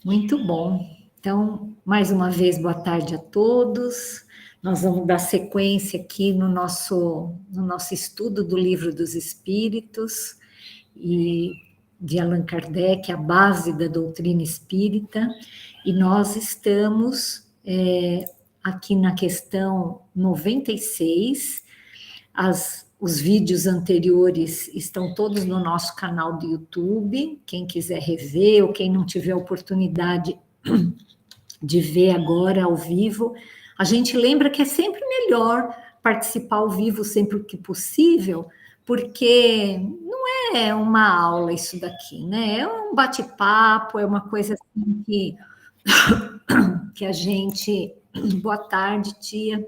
Muito bom. Então, mais uma vez, boa tarde a todos. Nós vamos dar sequência aqui no nosso estudo do Livro dos Espíritos e de Allan Kardec, a base da doutrina espírita, e nós estamos aqui na questão 96. Os vídeos anteriores estão todos no nosso canal do YouTube, quem quiser rever ou quem não tiver oportunidade de ver agora ao vivo. A gente lembra que é sempre melhor participar ao vivo sempre que possível, porque não é uma aula isso daqui, né? É um bate-papo, é uma coisa assim que a gente... Boa tarde, tia.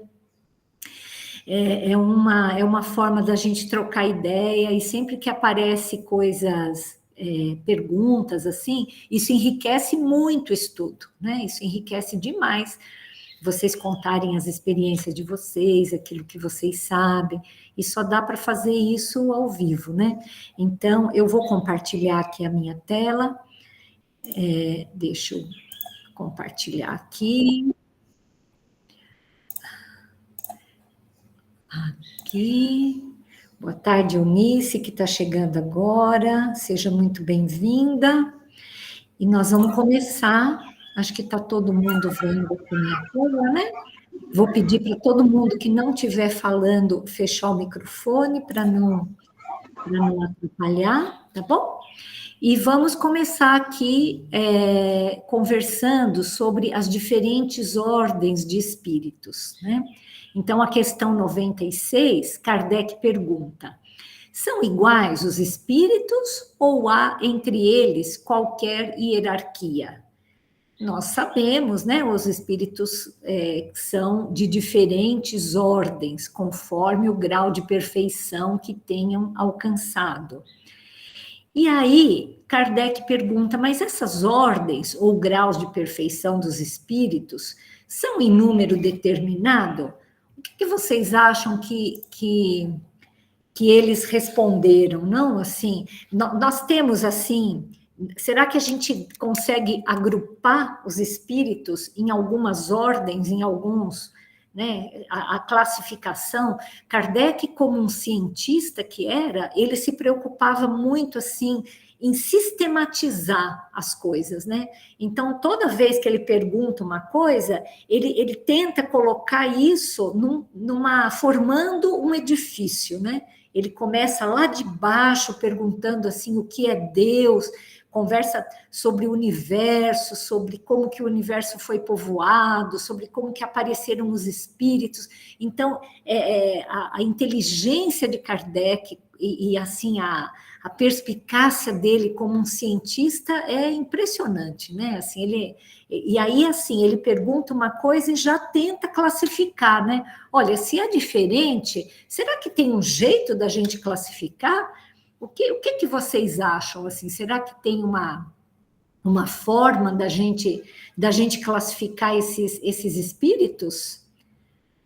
É uma forma da gente trocar ideia, e sempre que aparece coisas, perguntas assim, isso enriquece muito o estudo, né? Isso enriquece demais vocês contarem as experiências de vocês, aquilo que vocês sabem, e só dá para fazer isso ao vivo, né? Então, eu vou compartilhar aqui a minha tela, deixa eu compartilhar aqui. Aqui. Boa tarde, Eunice, que está chegando agora. Seja muito bem-vinda. E nós vamos começar. Acho que está todo mundo vendo aqui minha tela, né? Vou pedir para todo mundo que não estiver falando fechar o microfone para não atrapalhar, tá bom? E vamos começar aqui conversando sobre as diferentes ordens de espíritos, né? Então, a questão 96, Kardec pergunta: são iguais os espíritos ou há entre eles qualquer hierarquia? Nós sabemos, né? Os espíritos são de diferentes ordens, conforme o grau de perfeição que tenham alcançado. E aí, Kardec pergunta, mas essas ordens ou graus de perfeição dos espíritos são em número determinado? O que vocês acham que eles responderam? Não, assim, nós temos assim, será que a gente consegue agrupar os espíritos em algumas ordens, em alguns, né, a classificação? Kardec, como um cientista que era, ele se preocupava muito, assim, em sistematizar as coisas, né? Então, toda vez que ele pergunta uma coisa, ele tenta colocar isso formando um edifício, né? Ele começa lá de baixo, perguntando assim o que é Deus, conversa sobre o universo, sobre como que o universo foi povoado, sobre como que apareceram os espíritos. Então, a inteligência de Kardec e assim a perspicácia dele como um cientista é impressionante, né? Assim, ele pergunta uma coisa e já tenta classificar, né? Olha, se é diferente, será que tem um jeito da gente classificar? O que vocês acham? Assim, será que tem uma forma da gente classificar esses espíritos?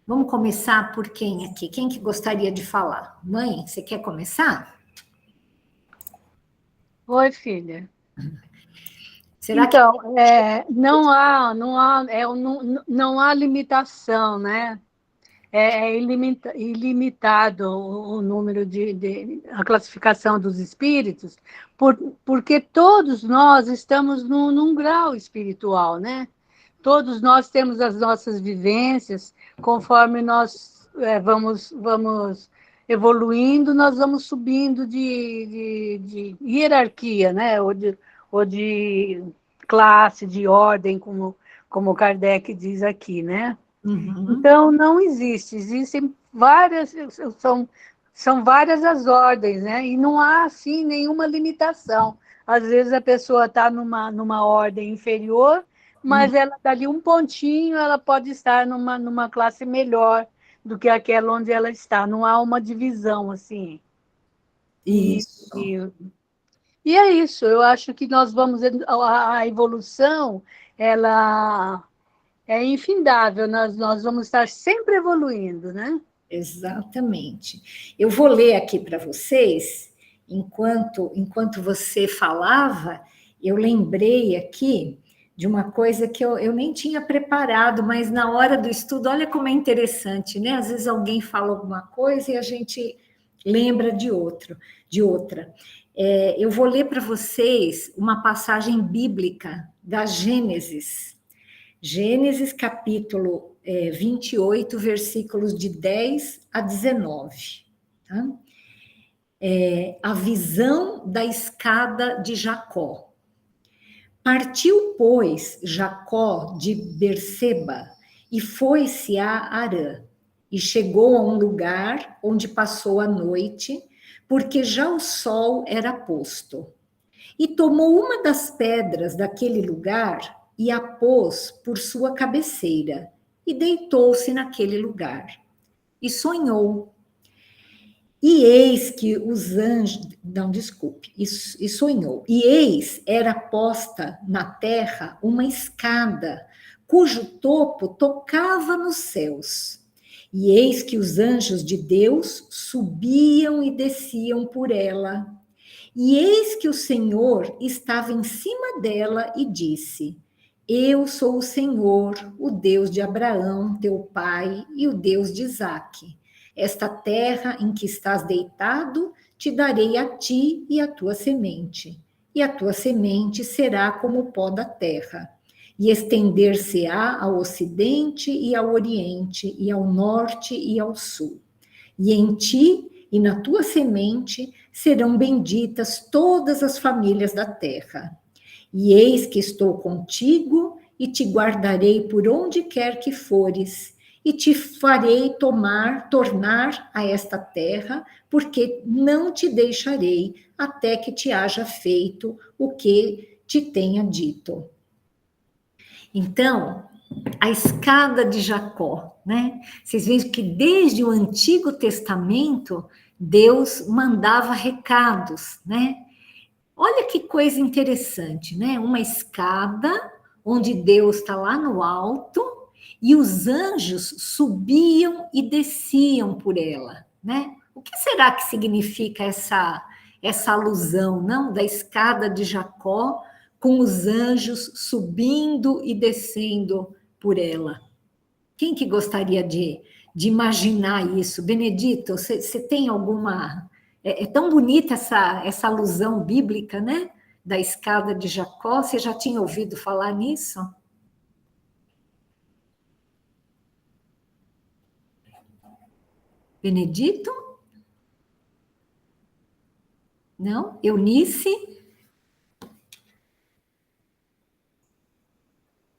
Vamos começar por quem aqui? Quem que gostaria de falar? Mãe, você quer começar? Oi, filha. Será então, não há limitação, né? Ilimitado o número a classificação dos espíritos, porque todos nós estamos num grau espiritual, né? Todos nós temos as nossas vivências, conforme nós vamos evoluindo, nós vamos subindo de hierarquia, né? Ou de classe, de ordem, como Kardec diz aqui, né? Uhum. Então, não existem são várias as ordens, né? E não há, assim, nenhuma limitação. Às vezes a pessoa está numa ordem inferior, mas ela dali um pontinho, ela pode estar numa classe melhor do que aquela onde ela está. Não há uma divisão, assim. E, Isso. e, e é isso, eu acho que nós vamos... A evolução, ela é infindável, nós vamos estar sempre evoluindo, né? Exatamente. Eu vou ler aqui para vocês, enquanto você falava, eu lembrei aqui de uma coisa que eu nem tinha preparado, mas na hora do estudo, olha como é interessante, né? Às vezes alguém fala alguma coisa e a gente lembra de outra. Eu vou ler para vocês uma passagem bíblica da Gênesis. Gênesis, capítulo 28, versículos de 10 a 19. Tá? A visão da escada de Jacó. Partiu, pois, Jacó de Berseba e foi-se a Harã, e chegou a um lugar onde passou a noite, porque já o sol era posto. E tomou uma das pedras daquele lugar e a pôs por sua cabeceira, e deitou-se naquele lugar. E sonhou. E eis que os anjos, não, desculpe, e sonhou. E eis era posta na terra uma escada, cujo topo tocava nos céus. E eis que os anjos de Deus subiam e desciam por ela. E eis que o Senhor estava em cima dela e disse: Eu sou o Senhor, o Deus de Abraão, teu pai, e o Deus de Isaque. Esta terra em que estás deitado, te darei a ti e a tua semente. E a tua semente será como o pó da terra. E estender-se-á ao ocidente e ao oriente, e ao norte e ao sul. E em ti e na tua semente serão benditas todas as famílias da terra. E eis que estou contigo e te guardarei por onde quer que fores, e te farei tornar a esta terra, porque não te deixarei até que te haja feito o que te tenha dito. Então, a escada de Jacó, né? Vocês veem que desde o Antigo Testamento, Deus mandava recados, né? Olha que coisa interessante, né? Uma escada onde Deus está lá no alto e os anjos subiam e desciam por ela, né? O que será que significa essa alusão, não? Da escada de Jacó com os anjos subindo e descendo por ela. Quem que gostaria de imaginar isso? Benedito, você tem alguma... É tão bonita essa alusão bíblica, né? Da escada de Jacó. Você já tinha ouvido falar nisso? Benedito? Não? Eunice?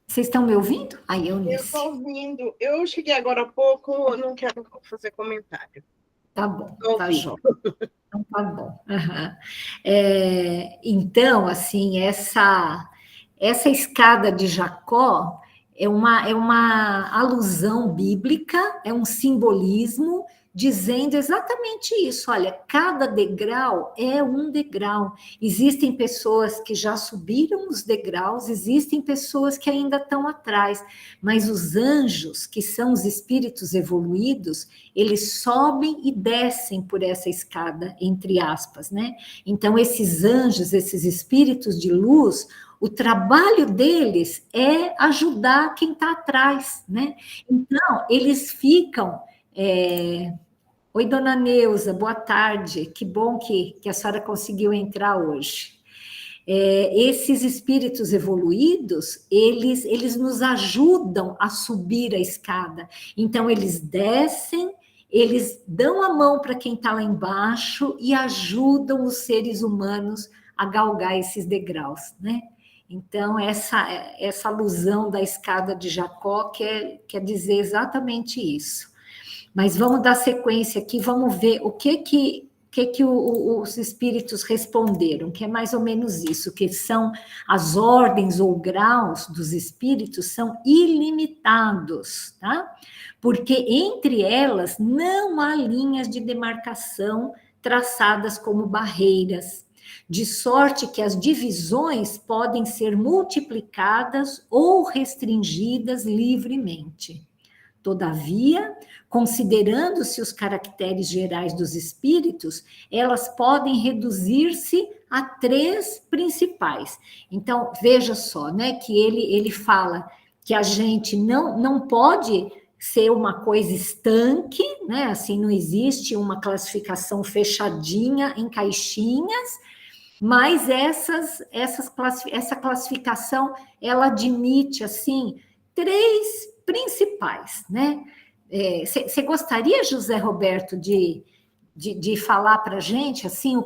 Vocês estão me ouvindo? Aí, Eunice. Eu estou ouvindo. Eu cheguei agora há pouco, não quero fazer comentário. Tá bom, tá jóia. Então, tá bom. Uhum. Então, assim, essa escada de Jacó é uma alusão bíblica, é um simbolismo dizendo exatamente isso. Olha, cada degrau é um degrau. Existem pessoas que já subiram os degraus, existem pessoas que ainda estão atrás, mas os anjos, que são os espíritos evoluídos, eles sobem e descem por essa escada, entre aspas, né? Então, esses anjos, esses espíritos de luz, o trabalho deles é ajudar quem está atrás, né? Então, eles ficam... Oi, dona Neuza, boa tarde. Que bom que a senhora conseguiu entrar hoje. Esses espíritos evoluídos, eles nos ajudam a subir a escada. Então, eles descem, eles dão a mão para quem está lá embaixo e ajudam os seres humanos a galgar esses degraus, né? Então, essa alusão da escada de Jacó quer dizer exatamente isso. Mas vamos dar sequência aqui, vamos ver o que os espíritos responderam, que é mais ou menos isso, que são as ordens ou graus dos espíritos são ilimitados, tá? Porque entre elas não há linhas de demarcação traçadas como barreiras, de sorte que as divisões podem ser multiplicadas ou restringidas livremente. Todavia, considerando-se os caracteres gerais dos espíritos, elas podem reduzir-se a 3 principais. Então, veja só, né, que ele fala que a gente não pode ser uma coisa estanque, né, assim, não existe uma classificação fechadinha em caixinhas, mas essa classificação, ela admite, assim, 3 principais, né? Você gostaria, José Roberto, de falar para a gente, assim,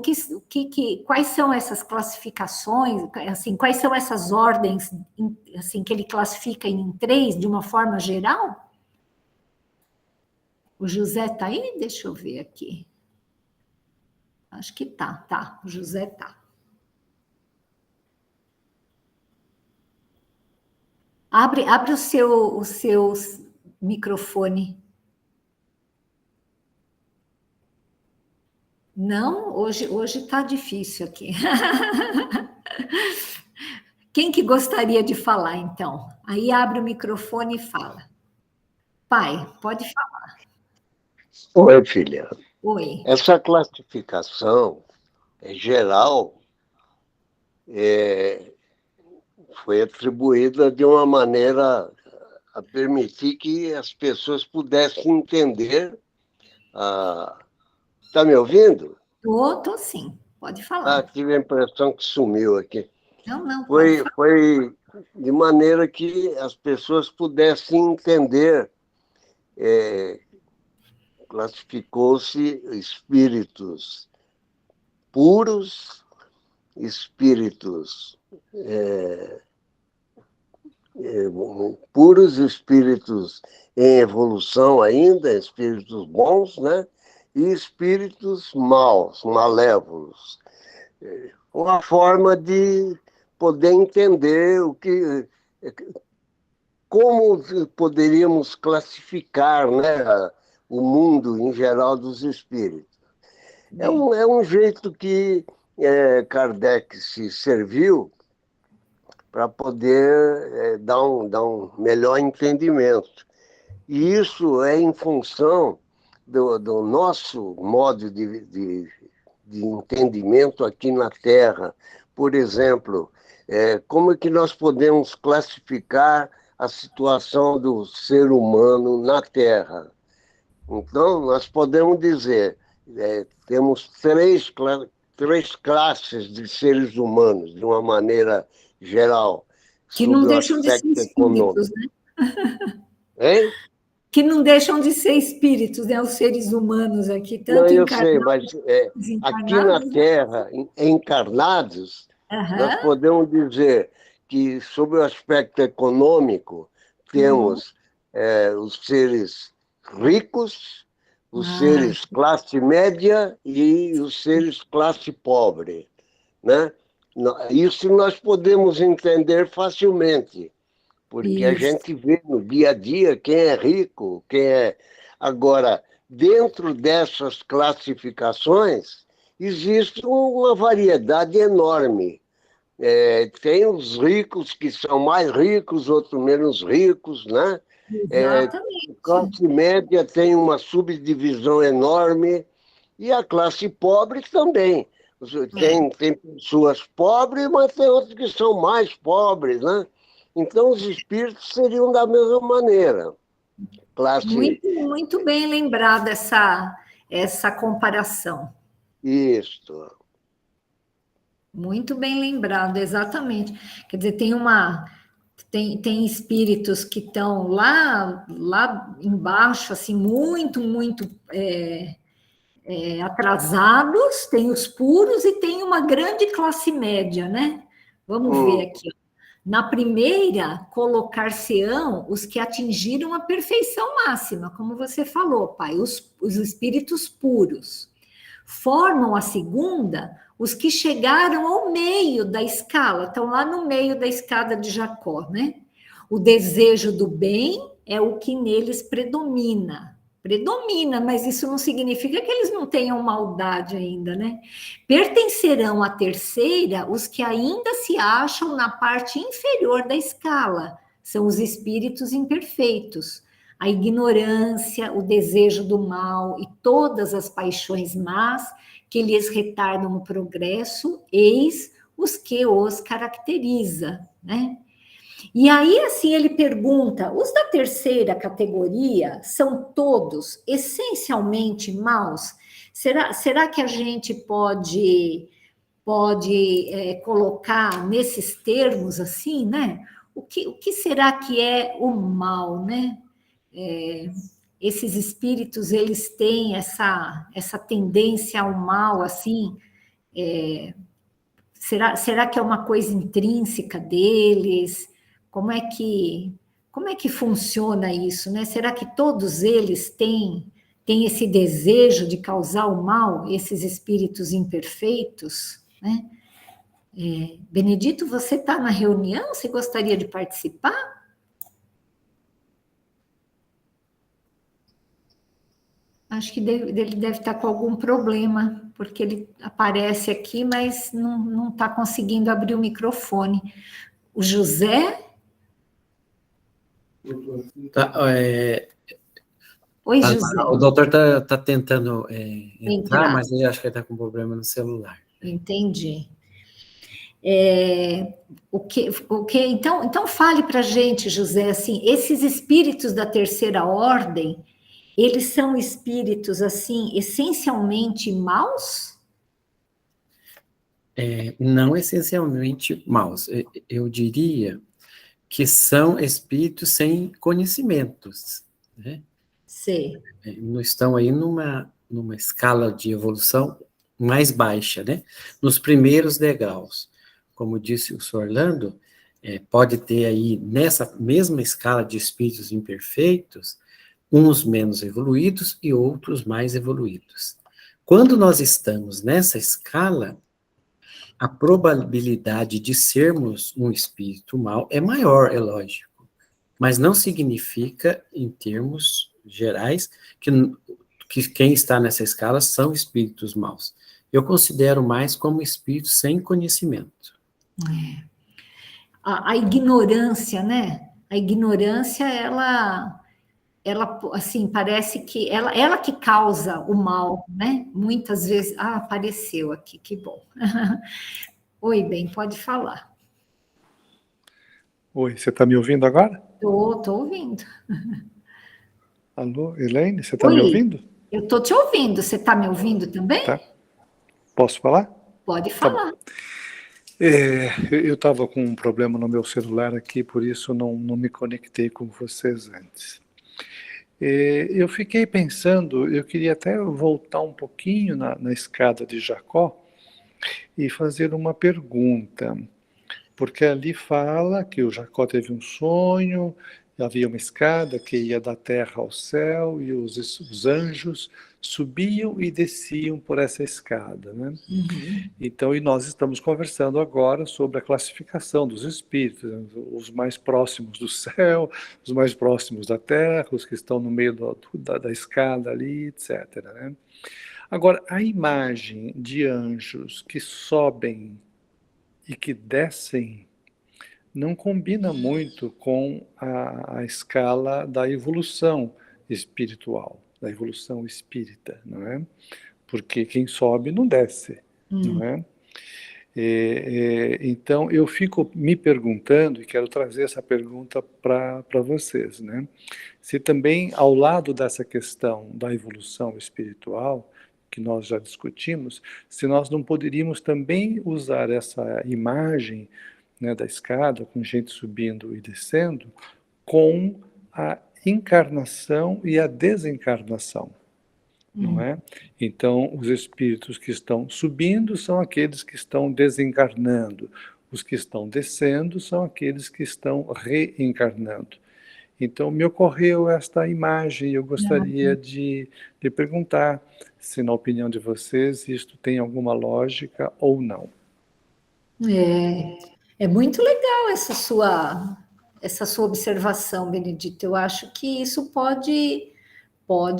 quais são essas classificações, assim, quais são essas ordens, assim, que ele classifica em 3, de uma forma geral? O José está aí? Deixa eu ver aqui. Acho que tá, o José tá. Abre o seu microfone. Não, hoje está difícil aqui. Quem que gostaria de falar, então? Aí abre o microfone e fala. Pai, pode falar. Oi, filha. Oi. Essa classificação geral foi atribuída de uma maneira a permitir que as pessoas pudessem entender. Está me ouvindo? Tô sim, pode falar. Tive a impressão que sumiu aqui. Não, pode falar. Foi de maneira que as pessoas pudessem entender. Classificou-se espíritos puros, puros espíritos em evolução ainda, espíritos bons, né? E espíritos maus, malévolos. Uma forma de poder entender como poderíamos classificar, né, o mundo em geral dos espíritos. É um jeito que Kardec se serviu para poder dar um melhor entendimento. E isso é em função do nosso modo de entendimento aqui na Terra. Por exemplo, como é que nós podemos classificar a situação do ser humano na Terra? Então, nós podemos dizer, temos três classes de seres humanos, de uma maneira geral. Que não deixam de ser espíritos, né? Hein? Que não deixam de ser espíritos, né? Os seres humanos aqui, tanto não, eu encarnados, sei, mas aqui na Terra, encarnados, nós podemos dizer que, sob o aspecto econômico, temos os seres ricos, os seres classe média e os seres classe pobre, né? Isso nós podemos entender facilmente, porque a gente vê no dia a dia quem é rico, quem é... Agora, dentro dessas classificações, existe uma variedade enorme. Tem os ricos que são mais ricos, outros menos ricos, né? Exatamente. A classe média tem uma subdivisão enorme e a classe pobre também. Tem pessoas pobres, mas tem outros que são mais pobres, né? Então, os espíritos seriam da mesma maneira. Muito bem lembrada essa comparação. Isso. Muito bem lembrado, exatamente. Quer dizer, tem espíritos que estão lá embaixo, assim, muito atrasados, tem os puros e tem uma grande classe média, né? Vamos ver aqui. Na primeira, colocar-se-ão os que atingiram a perfeição máxima, como você falou, pai, os espíritos puros. Formam a segunda os que chegaram ao meio da escala, estão lá no meio da escada de Jacó, né? O desejo do bem é o que neles predomina, mas isso não significa que eles não tenham maldade ainda, né? Pertencerão à terceira os que ainda se acham na parte inferior da escala, são os espíritos imperfeitos. a ignorância, o desejo do mal e todas as paixões más que lhes retardam o progresso, eis os que os caracteriza, né? E aí, assim, ele pergunta, os da terceira categoria são todos essencialmente maus? Será que a gente pode colocar nesses termos assim, né? O que será que é o mal, né? Esses espíritos, eles têm essa tendência ao mal, assim, será que é uma coisa intrínseca deles? Como é que funciona isso, né? Será que todos eles têm esse desejo de causar o mal, esses espíritos imperfeitos, né? Benedito, você está na reunião? Você gostaria de participar? Acho que ele deve estar com algum problema, porque ele aparece aqui, mas não está conseguindo abrir o microfone. O José? Tá, Oi, José. o doutor está tentando entrar, Entrar. mas ele acho que ele está com problema no celular. Entendi. Então fale para a gente, José, assim, esses espíritos da terceira ordem, eles são espíritos, assim, essencialmente maus? Não essencialmente maus. Eu diria que são espíritos sem conhecimentos, né? Sim. Não estão aí numa escala de evolução mais baixa, né? Nos primeiros degraus. Como disse o Sr. Orlando, pode ter aí, nessa mesma escala de espíritos imperfeitos, uns menos evoluídos e outros mais evoluídos. Quando nós estamos nessa escala, a probabilidade de sermos um espírito mau é maior, é lógico, mas não significa, em termos gerais, que quem está nessa escala são espíritos maus. Eu considero mais como espíritos sem conhecimento. A ignorância, né? A ignorância, ela assim, parece que ela que causa o mal, né? Muitas vezes... apareceu aqui, que bom. Oi, bem, pode falar. Oi, você está me ouvindo agora? Estou ouvindo. Alô, Elaine, você está me ouvindo? Eu estou te ouvindo, você está me ouvindo também? Tá. Posso falar? Pode falar. Tá. Eu estava com um problema no meu celular aqui, por isso não me conectei com vocês antes. Eu fiquei pensando, eu queria até voltar um pouquinho na escada de Jacó e fazer uma pergunta, porque ali fala que o Jacó teve um sonho, havia uma escada que ia da terra ao céu e os anjos subiam e desciam por essa escada, né? Uhum. Então, e nós estamos conversando agora sobre a classificação dos espíritos, os mais próximos do céu, os mais próximos da terra, os que estão no meio da escada ali, etc., né? Agora, a imagem de anjos que sobem e que descem não combina muito com a escala da evolução espiritual, da evolução espírita, não é? Porque quem sobe não desce, não é? Então, eu fico me perguntando, e quero trazer essa pergunta para vocês, né? Se também, ao lado dessa questão da evolução espiritual, que nós já discutimos, se nós não poderíamos também usar essa imagem, né, da escada, com gente subindo e descendo, com a encarnação e a desencarnação, não é? Então, os espíritos que estão subindo são aqueles que estão desencarnando, os que estão descendo são aqueles que estão reencarnando. Então, me ocorreu esta imagem e eu gostaria de perguntar se, na opinião de vocês, isto tem alguma lógica ou não. É muito legal essa sua observação, Benedito. Eu acho que isso pode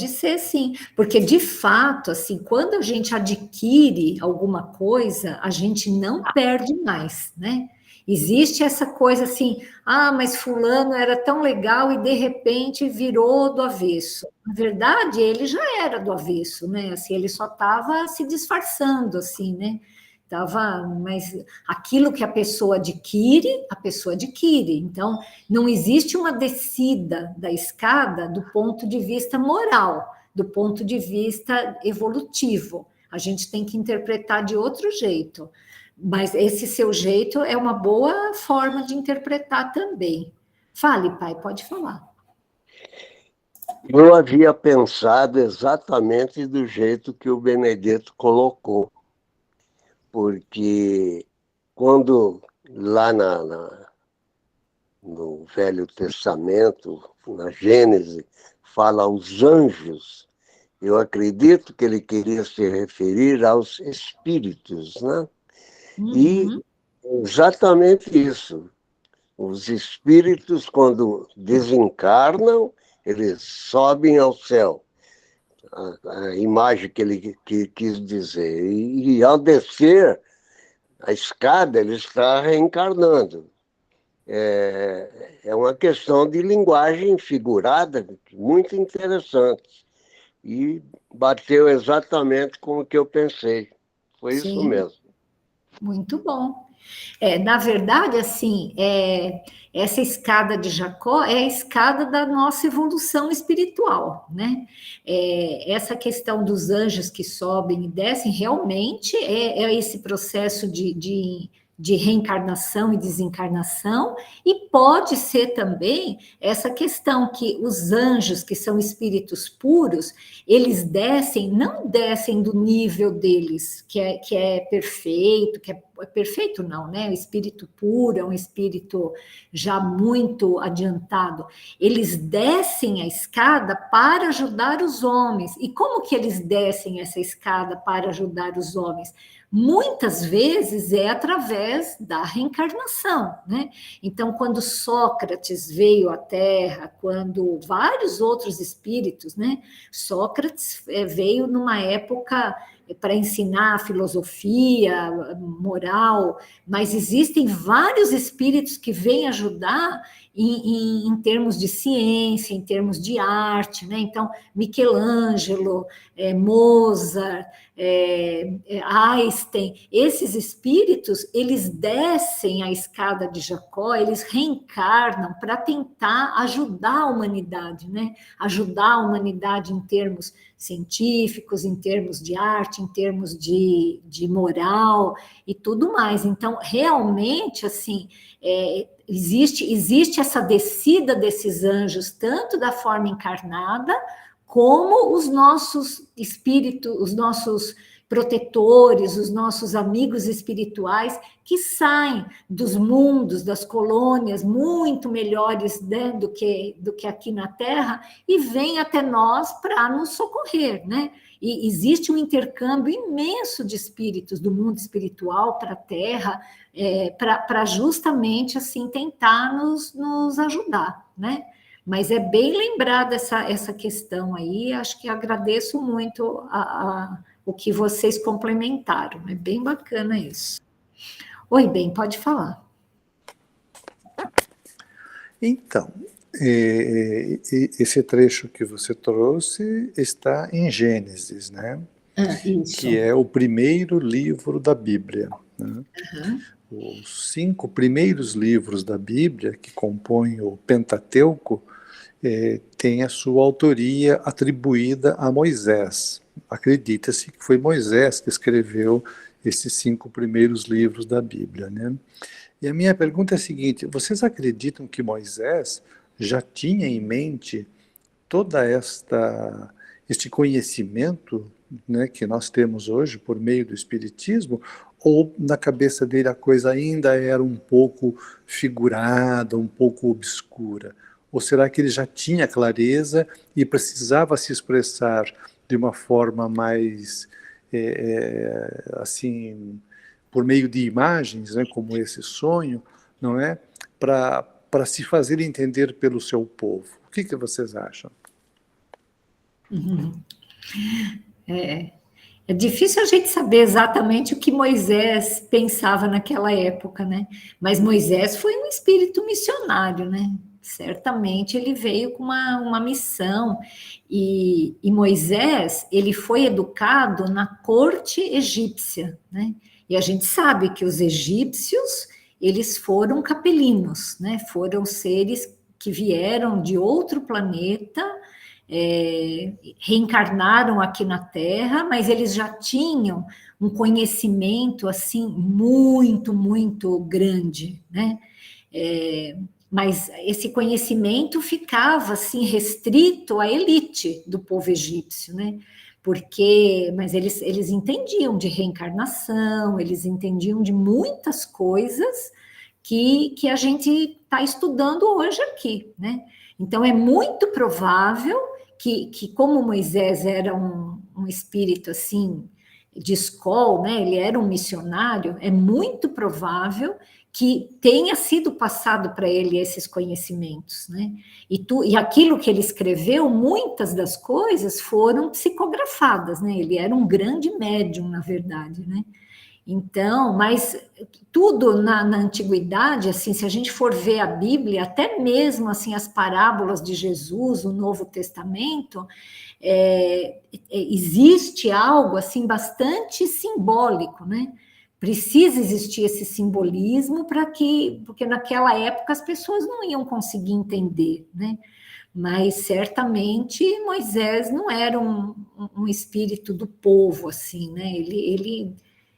ser sim, porque de fato, assim, quando a gente adquire alguma coisa, a gente não perde mais, né? Existe essa coisa assim, mas fulano era tão legal e de repente virou do avesso. Na verdade, ele já era do avesso, né? Assim, ele só estava se disfarçando, assim, né? Mas aquilo que a pessoa adquire, a pessoa adquire. Então, não existe uma descida da escada do ponto de vista moral, do ponto de vista evolutivo. A gente tem que interpretar de outro jeito. Mas esse seu jeito é uma boa forma de interpretar também. Fale, pai, pode falar. Eu havia pensado exatamente do jeito que o Benedetto colocou, porque quando lá no Velho Testamento, na Gênesis, fala aos anjos, eu acredito que ele queria se referir aos espíritos, né? E exatamente isso. Os espíritos, quando desencarnam, eles sobem ao céu. A imagem que ele quis dizer. E ao descer a escada, ele está reencarnando. É uma questão de linguagem figurada muito interessante. E bateu exatamente com o que eu pensei. Foi Sim. Isso mesmo. Muito bom. Na verdade, assim, essa escada de Jacó é a escada da nossa evolução espiritual, né? Essa questão dos anjos que sobem e descem, realmente é esse processo de reencarnação e desencarnação, e pode ser também essa questão que os anjos, que são espíritos puros, eles não descem do nível deles, que é perfeito, perfeito não, né? O espírito puro é um espírito já muito adiantado. Eles descem a escada para ajudar os homens. E como que eles descem essa escada para ajudar os homens? Muitas vezes é através da reencarnação, né? Então, quando Sócrates veio à Terra, quando vários outros espíritos, né? Sócrates veio numa época para ensinar filosofia, moral, mas existem vários espíritos que vêm ajudar em termos de ciência, em termos de arte, né? Então, Michelangelo, Mozart, Einstein, esses espíritos, eles descem a escada de Jacó, eles reencarnam para tentar ajudar a humanidade, né? Ajudar a humanidade em termos científicos, em termos de arte, em termos de moral e tudo mais. Então, realmente, assim, existe essa descida desses anjos, tanto da forma encarnada, como os nossos espíritos, os nossos protetores, os nossos amigos espirituais, que saem dos mundos, das colônias, muito melhores, né, do que aqui na Terra, e vêm até nós para nos socorrer, né? E existe um intercâmbio imenso de espíritos do mundo espiritual para a Terra, para justamente assim tentar nos ajudar, né? Mas é bem lembrada essa questão aí, acho que agradeço muito o que vocês complementaram, é bem bacana isso. Oi, bem, pode falar. Então, esse trecho que você trouxe está em Gênesis, né? Isso. Que é o primeiro livro da Bíblia, né? Os 5 primeiros livros da Bíblia, que compõem o Pentateuco, tem a sua autoria atribuída a Moisés. Acredita-se que foi Moisés que escreveu esses 5 primeiros livros da Bíblia, né? E a minha pergunta é a seguinte: vocês acreditam que Moisés já tinha em mente toda este conhecimento, né, que nós temos hoje por meio do Espiritismo, ou na cabeça dele a coisa ainda era um pouco figurada, um pouco obscura? Ou será que ele já tinha clareza e precisava se expressar de uma forma mais, assim, por meio de imagens, né, como esse sonho, não é? Para se fazer entender pelo seu povo? O que vocês acham? É difícil a gente saber exatamente o que Moisés pensava naquela época, né? Mas Moisés foi um espírito missionário, né? Certamente ele veio com uma missão. E Moisés, ele foi educado na corte egípcia, né? E a gente sabe que os egípcios, eles foram capelinos, né? Foram seres que vieram de outro planeta, reencarnaram aqui na Terra, mas eles já tinham um conhecimento assim muito, muito grande, né? Mas esse conhecimento ficava assim restrito à elite do povo egípcio, né? Mas eles entendiam de reencarnação, eles entendiam de muitas coisas que a gente está estudando hoje aqui, né? Então é muito provável que como Moisés era um espírito assim de escola, né? Ele era um missionário, é muito provável que tenha sido passado para ele esses conhecimentos, né? E aquilo que ele escreveu, muitas das coisas foram psicografadas, né? Ele era um grande médium, na verdade, né? Então, mas tudo na antiguidade, assim, se a gente for ver a Bíblia, até mesmo assim as parábolas de Jesus, o Novo Testamento, existe algo assim bastante simbólico, né? Precisa existir esse simbolismo porque naquela época as pessoas não iam conseguir entender, né? Mas certamente Moisés não era um espírito do povo, assim, né? Ele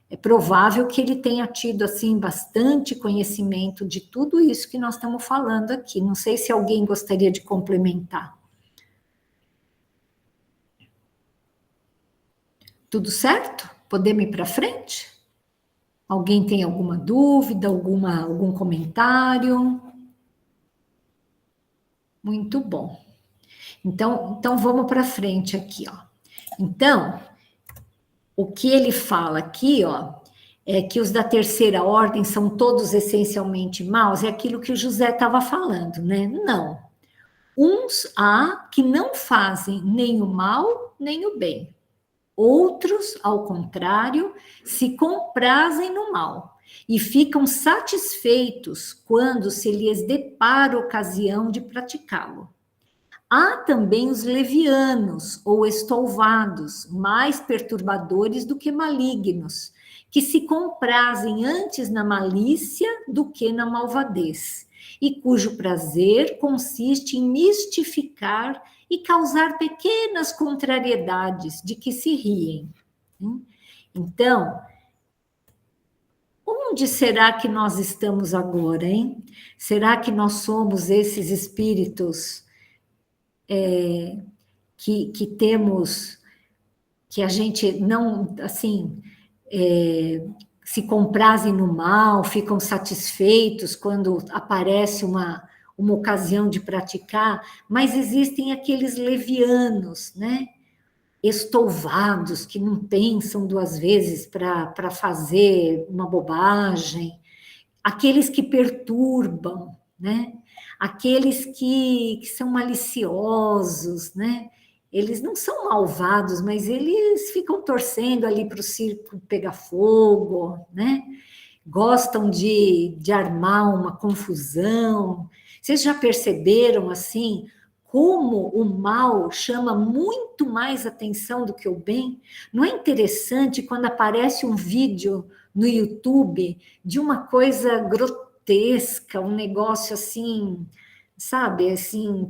é provável que ele tenha tido, assim, bastante conhecimento de tudo isso que nós estamos falando aqui. Não sei se alguém gostaria de complementar. Tudo certo? Podemos ir para frente? Alguém tem alguma dúvida, algum comentário? Muito bom. Então vamos para frente aqui, ó. Então, o que ele fala aqui, ó, é que os da terceira ordem são todos essencialmente maus, é aquilo que o José estava falando, né? Não. Uns há que não fazem nem o mal, nem o bem. Outros, ao contrário, se comprazem no mal e ficam satisfeitos quando se lhes depara ocasião de praticá-lo. Há também os levianos ou estouvados, mais perturbadores do que malignos, que se comprazem antes na malícia do que na malvadez, e cujo prazer consiste em mistificar e causar pequenas contrariedades de que se riem. Então, onde será que nós estamos agora, hein? Será que nós somos esses espíritos que temos, que a gente não, assim, se comprazem no mal, ficam satisfeitos quando aparece uma ocasião de praticar, mas existem aqueles levianos, né? Estouvados, que não pensam duas vezes para fazer uma bobagem, aqueles que perturbam, né? Aqueles que são maliciosos, né? Eles não são malvados, mas eles ficam torcendo ali para o circo pegar fogo, né? Gostam de armar uma confusão. Vocês já perceberam, assim, como o mal chama muito mais atenção do que o bem? Não é interessante quando aparece um vídeo no YouTube de uma coisa grotesca, um negócio assim, sabe, assim,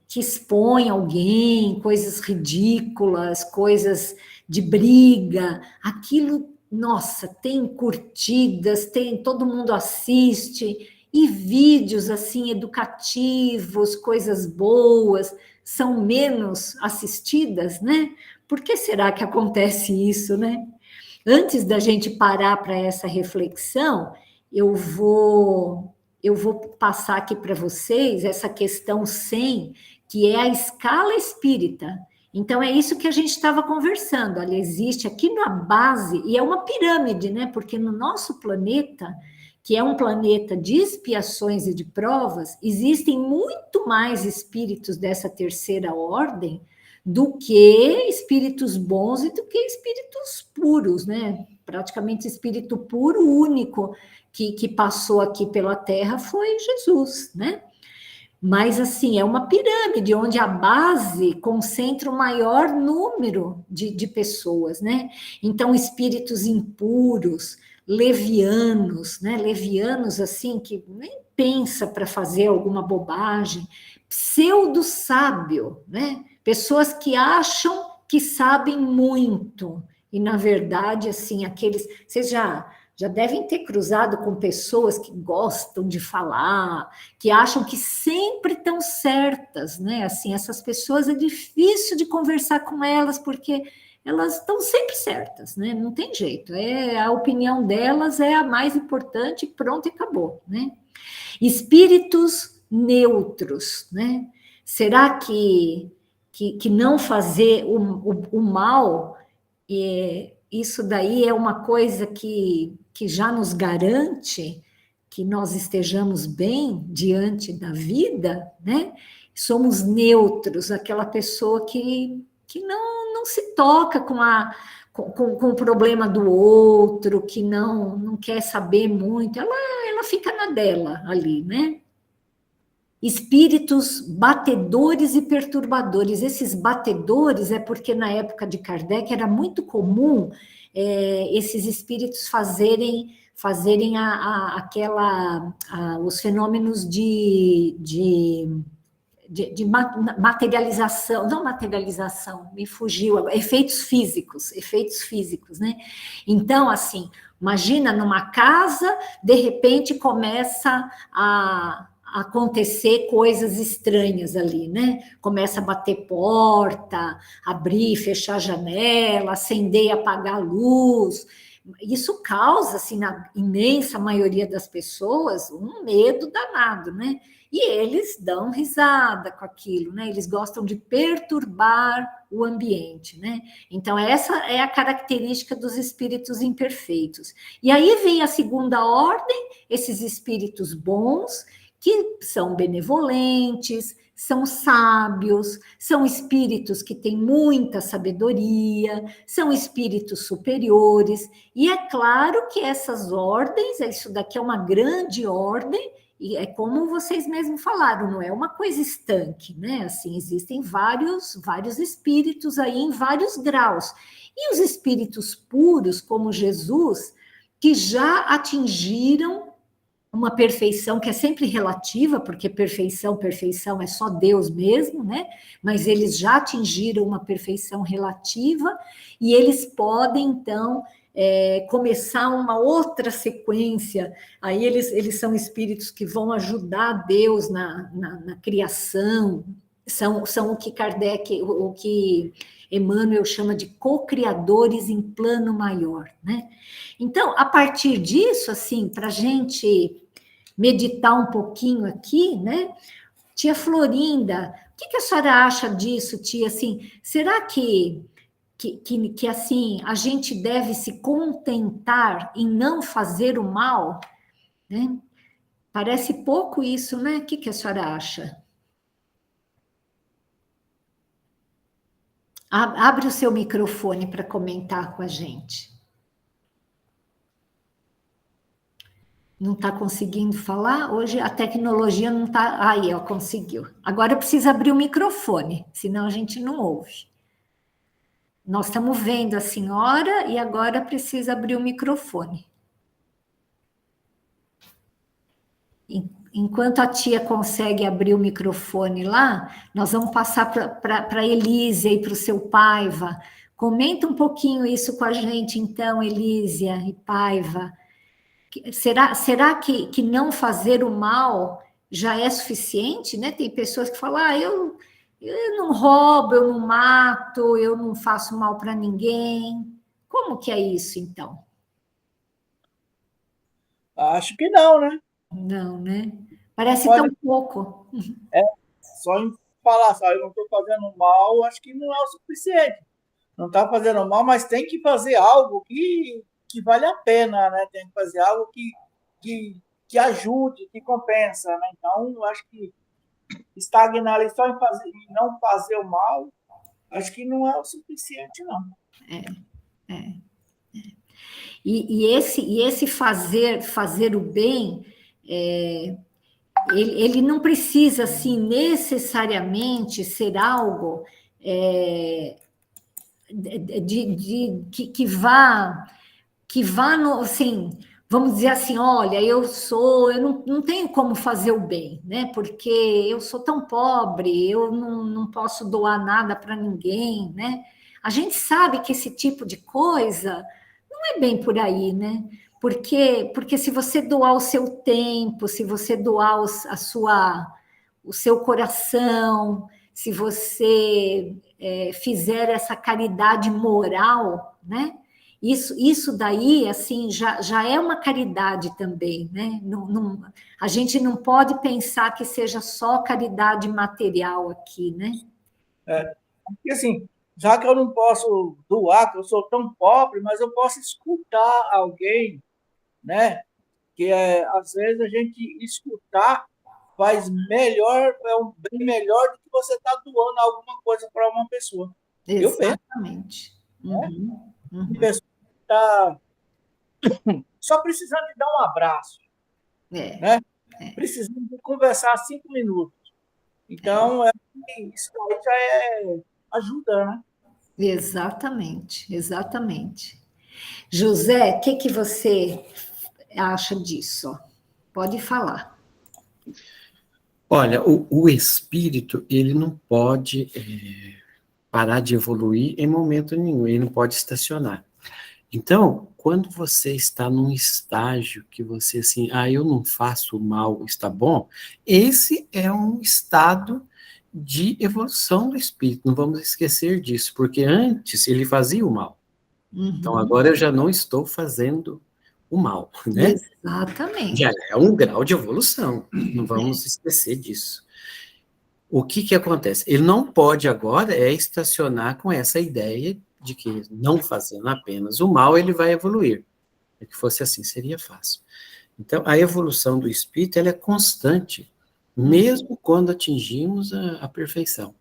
que expõe alguém, coisas ridículas, coisas de briga, aquilo, nossa, tem curtidas, todo mundo assiste, e vídeos assim educativos, coisas boas, são menos assistidas, né? Por que será que acontece isso, né? Antes da gente parar para essa reflexão, eu vou passar aqui para vocês essa questão 100, que é a escala espírita. Então, é isso que a gente estava conversando. Olha, existe aqui na base, e é uma pirâmide, né? Porque no nosso planeta, que é um planeta de expiações e de provas, existem muito mais espíritos dessa terceira ordem do que espíritos bons e do que espíritos puros, né? Praticamente espírito puro, único que passou aqui pela Terra foi Jesus, né? Mas, assim, é uma pirâmide onde a base concentra o maior número de pessoas, né? Então, espíritos impuros, levianos, né? Levianos, assim, que nem pensa para fazer alguma bobagem, pseudo-sábio, né? Pessoas que acham que sabem muito, e, na verdade, assim, aqueles... Vocês já devem ter cruzado com pessoas que gostam de falar, que acham que sempre estão certas, né? Assim, essas pessoas é difícil de conversar com elas, porque elas estão sempre certas, né? Não tem jeito. A opinião delas é a mais importante, pronto, e acabou, né? Espíritos neutros, né? Será que não fazer o mal, isso daí é uma coisa que já nos garante que nós estejamos bem diante da vida, né? Somos neutros, aquela pessoa que não se toca com o problema do outro, que não quer saber muito, ela fica na dela ali, né? Espíritos batedores e perturbadores. Esses batedores é porque na época de Kardec era muito comum esses espíritos fazerem os fenômenos de materialização, não materialização, me fugiu agora, efeitos físicos, né? Então, assim, imagina numa casa, de repente começa a acontecer coisas estranhas ali, né? Começa a bater porta, abrir, fechar janela, acender e apagar a luz. Isso causa, assim, na imensa maioria das pessoas, um medo danado, né? E eles dão risada com aquilo, né? Eles gostam de perturbar o ambiente, né? Então, essa é a característica dos espíritos imperfeitos. E aí vem a segunda ordem, esses espíritos bons, que são benevolentes, são sábios, são espíritos que têm muita sabedoria, são espíritos superiores, e é claro que essas ordens, isso daqui é uma grande ordem, e é como vocês mesmos falaram, não é uma coisa estanque, né? Assim, existem vários espíritos aí em vários graus. E os espíritos puros, como Jesus, que já atingiram uma perfeição que é sempre relativa, porque perfeição é só Deus mesmo, né? Mas eles já atingiram uma perfeição relativa e eles podem, então, começar uma outra sequência. Aí eles são espíritos que vão ajudar Deus na criação, são o que Kardec, o que Emmanuel chama de co-criadores em plano maior, né? Então, a partir disso, assim, para a gente meditar um pouquinho aqui, né? Tia Florinda, o que a senhora acha disso, tia? Assim, será que assim, a gente deve se contentar em não fazer o mal? Né? Parece pouco isso, né? O que a senhora acha? Abre o seu microfone para comentar com a gente. Não está conseguindo falar? Hoje a tecnologia não está... Aí, ó, conseguiu. Agora precisa abrir o microfone, senão a gente não ouve. Nós estamos vendo a senhora e agora precisa abrir o microfone. Enquanto a tia consegue abrir o microfone lá, nós vamos passar para a Elísia e para o seu Paiva. Comenta um pouquinho isso com a gente, então, Elísia e Paiva. Será que não fazer o mal já é suficiente, né? Tem pessoas que falam, eu não roubo, eu não mato, eu não faço mal para ninguém. Como que é isso, então? Acho que não, né? Não, né? Parece Pode, tão pouco. só em falar, sabe, eu não estou fazendo mal, acho que não é o suficiente. Não está fazendo mal, mas tem que fazer algo que vale a pena, né? Tem que fazer algo que ajude, que compensa, né? Então, eu acho que estagnar ali só em não fazer o mal, acho que não é o suficiente, não. E esse fazer o bem, ele não precisa, assim, necessariamente ser algo que vá no, assim, vamos dizer assim, olha, eu não tenho como fazer o bem, né? Porque eu sou tão pobre, eu não posso doar nada para ninguém, né? A gente sabe que esse tipo de coisa não é bem por aí, né? Porque se você doar o seu tempo, se você doar o seu coração, se você fizer essa caridade moral, né? Isso daí, assim, já é uma caridade também, né? A gente não pode pensar que seja só caridade material aqui, né? Porque, assim, já que eu não posso doar, que eu sou tão pobre, mas eu posso escutar alguém, né? Que às vezes a gente escutar faz melhor, é um bem melhor do que você estar doando alguma coisa para uma pessoa. Eu penso, Exatamente. né? Uhum. Tem pessoa que está só precisando de dar um abraço, né? Precisando de conversar 5 minutos. Então, isso aí já ajuda, né? Exatamente. José, o que você acha disso? Pode falar. Olha, o espírito, ele não pode parar de evoluir em momento nenhum, ele não pode estacionar. Então, quando você está num estágio que você, assim, eu não faço mal, está bom, esse é um estado de evolução do espírito, não vamos esquecer disso, porque antes ele fazia o mal. Então, agora eu já não estou fazendo o mal, né? Exatamente. Já é um grau de evolução, não vamos esquecer disso. O que acontece? Ele não pode agora estacionar com essa ideia de que não fazendo apenas o mal, ele vai evoluir. Se que fosse assim, seria fácil. Então, a evolução do espírito, ela é constante, mesmo quando atingimos a perfeição.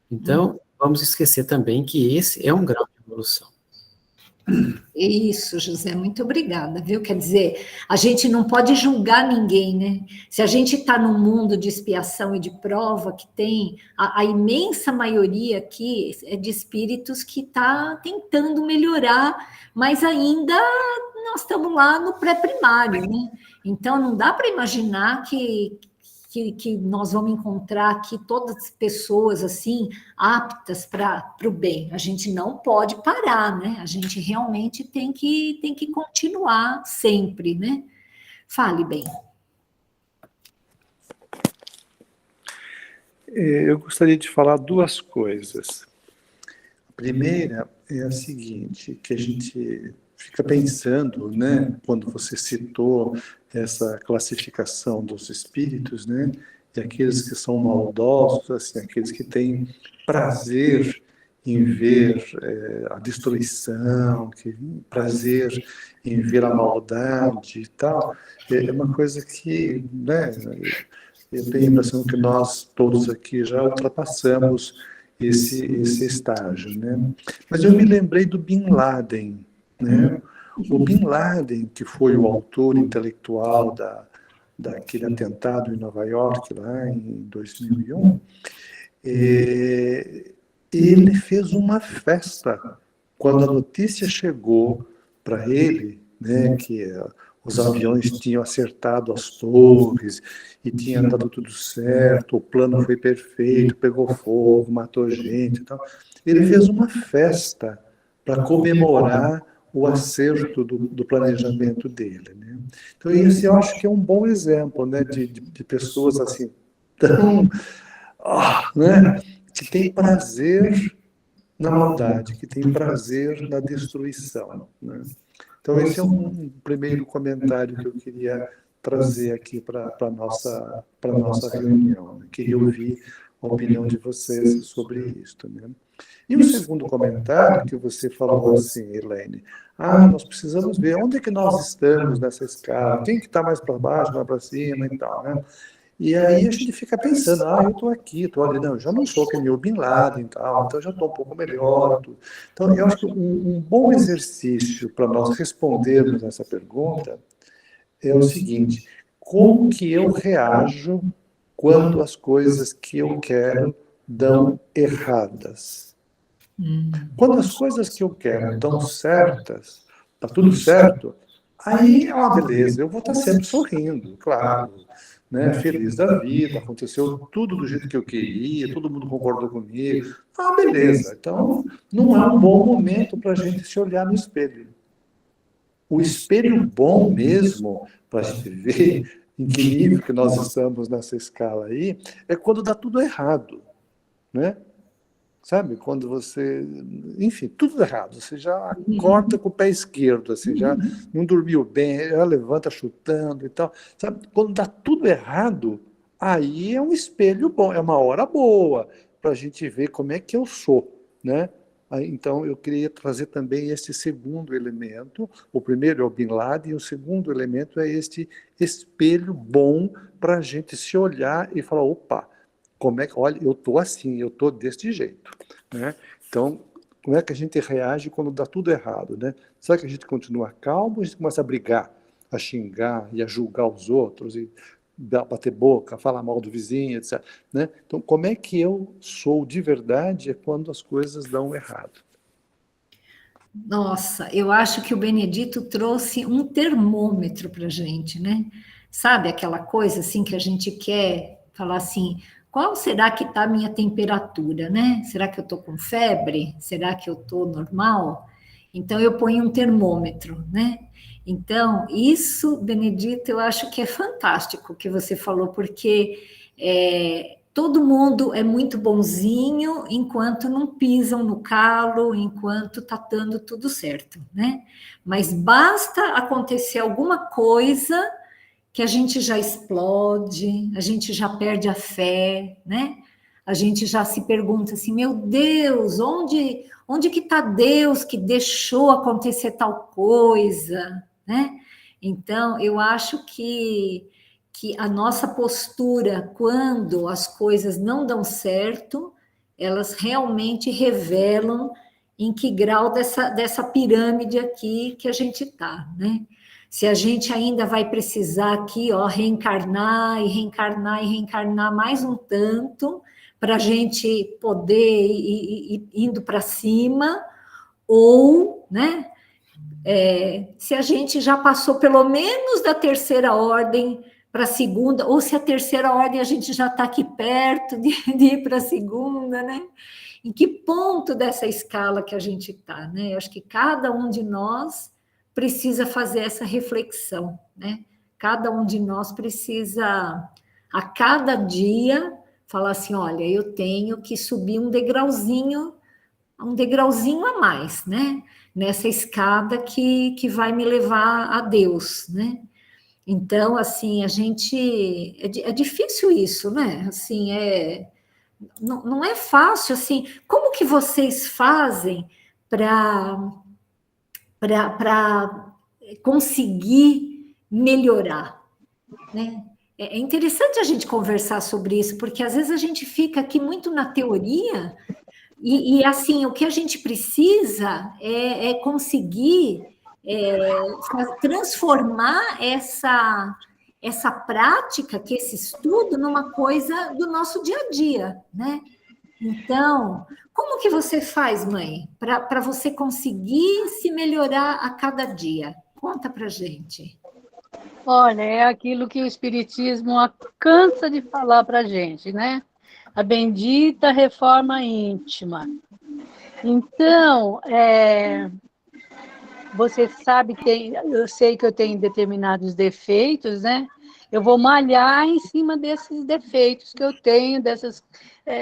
Então, vamos esquecer também que esse é um grau de evolução. Isso, José, muito obrigada, viu? Quer dizer, a gente não pode julgar ninguém, né? Se a gente está num mundo de expiação e de prova, que tem a imensa maioria aqui é de espíritos que está tentando melhorar, mas ainda nós estamos lá no pré-primário, né? Então, não dá para imaginar que nós vamos encontrar aqui todas pessoas assim aptas para o bem. A gente não pode parar, né? A gente realmente tem que continuar sempre, né? Fale bem. Eu gostaria de falar duas coisas. A primeira é a seguinte, que a gente fica pensando, né, quando você citou essa classificação dos espíritos, né, e aqueles que são maldosos, assim, aqueles que têm prazer em ver a destruição, prazer em ver a maldade e tal, é uma coisa que, né, eu tenho a impressão que nós todos aqui já ultrapassamos esse estágio, né? Mas eu me lembrei do Bin Laden, né? O Bin Laden, que foi o autor intelectual daquele atentado em Nova York, lá em 2001, ele fez uma festa quando a notícia chegou para ele, né, que os aviões tinham acertado as torres e tinha dado tudo certo, o plano foi perfeito, pegou fogo, matou gente e tal. Ele fez uma festa para comemorar o acerto do planejamento dele, né? Então, esse eu acho que é um bom exemplo, né, de pessoas assim, tão, né, que têm prazer na maldade, que têm prazer na destruição, né? Então, esse é um primeiro comentário que eu queria trazer aqui para a nossa reunião, né? Queria ouvir a opinião de vocês sobre isso, né? E o segundo comentário que você falou assim, Elaine, nós precisamos ver onde é que nós estamos nessa escala, quem que está mais para baixo, mais para cima e tal, né? E aí a gente fica pensando, eu estou aqui, estou ali, não, eu já não sou que nem o Bin Laden e tal, então já estou um pouco melhor. Tudo. Então, eu acho que um bom exercício para nós respondermos essa pergunta é o seguinte: como que eu reajo quando as coisas que eu quero dão erradas? Quando as coisas que eu quero dão certas, está tudo certo, aí é uma beleza, eu vou estar sempre sorrindo, claro, né, feliz da vida, aconteceu tudo do jeito que eu queria, todo mundo concordou comigo, beleza. Então, não é um bom momento para a gente se olhar no espelho. O espelho bom mesmo, para a gente ver em que nível que nós estamos nessa escala aí, é quando dá tudo errado, né? Sabe, quando você, enfim, tudo errado, você já acorda com o pé esquerdo, você já não dormiu bem, já levanta chutando e tal, sabe, quando dá tudo errado, aí é um espelho bom, é uma hora boa para a gente ver como é que eu sou, né? Então, eu queria trazer também esse segundo elemento. O primeiro é o Bin Laden, e o segundo elemento é este espelho bom para a gente se olhar e falar, opa, como é que, olha, eu estou assim, eu estou deste jeito, né? Então, como é que a gente reage quando dá tudo errado, né? Será que a gente continua calmo ou a gente começa a brigar, a xingar e a julgar os outros e bater boca, falar mal do vizinho, etc, né? Então, como é que eu sou de verdade quando as coisas dão errado? Nossa, eu acho que o Benedito trouxe um termômetro para a gente, né? Sabe aquela coisa assim que a gente quer falar assim, qual será que está a minha temperatura, né? Será que eu estou com febre? Será que eu estou normal? Então, eu ponho um termômetro, né? Então, isso, Benedito, eu acho que é fantástico o que você falou, porque todo mundo é muito bonzinho enquanto não pisam no calo, enquanto está dando tudo certo, né? Mas basta acontecer alguma coisa que a gente já explode, a gente já perde a fé, né? A gente já se pergunta assim, meu Deus, onde que está Deus que deixou acontecer tal coisa, né? Então, eu acho que a nossa postura, quando as coisas não dão certo, elas realmente revelam em que grau dessa pirâmide aqui que a gente está, né? Se a gente ainda vai precisar aqui, ó, reencarnar e reencarnar e reencarnar mais um tanto, para a gente poder ir indo para cima, ou, né, se a gente já passou pelo menos da terceira ordem para a segunda, ou se a terceira ordem a gente já está aqui perto de ir para a segunda, né? Em que ponto dessa escala que a gente está, né? Eu acho que cada um de nós precisa fazer essa reflexão, né? Cada um de nós precisa, a cada dia, falar assim, olha, eu tenho que subir um degrauzinho a mais, né? Nessa escada que vai me levar a Deus, né? Então, assim, a gente... É difícil isso, né? Assim, não é fácil, assim... Como que vocês fazem para conseguir melhorar, né? É interessante a gente conversar sobre isso, porque às vezes a gente fica aqui muito na teoria e assim, o que a gente precisa é conseguir transformar essa prática, que esse estudo, numa coisa do nosso dia a dia, né? Então, como que você faz, mãe, para você conseguir se melhorar a cada dia? Conta para gente. Olha, é aquilo que o Espiritismo cansa de falar para a gente, né? A bendita reforma íntima. Então, você sabe que eu sei que eu tenho determinados defeitos, né? Eu vou malhar em cima desses defeitos que eu tenho, dessas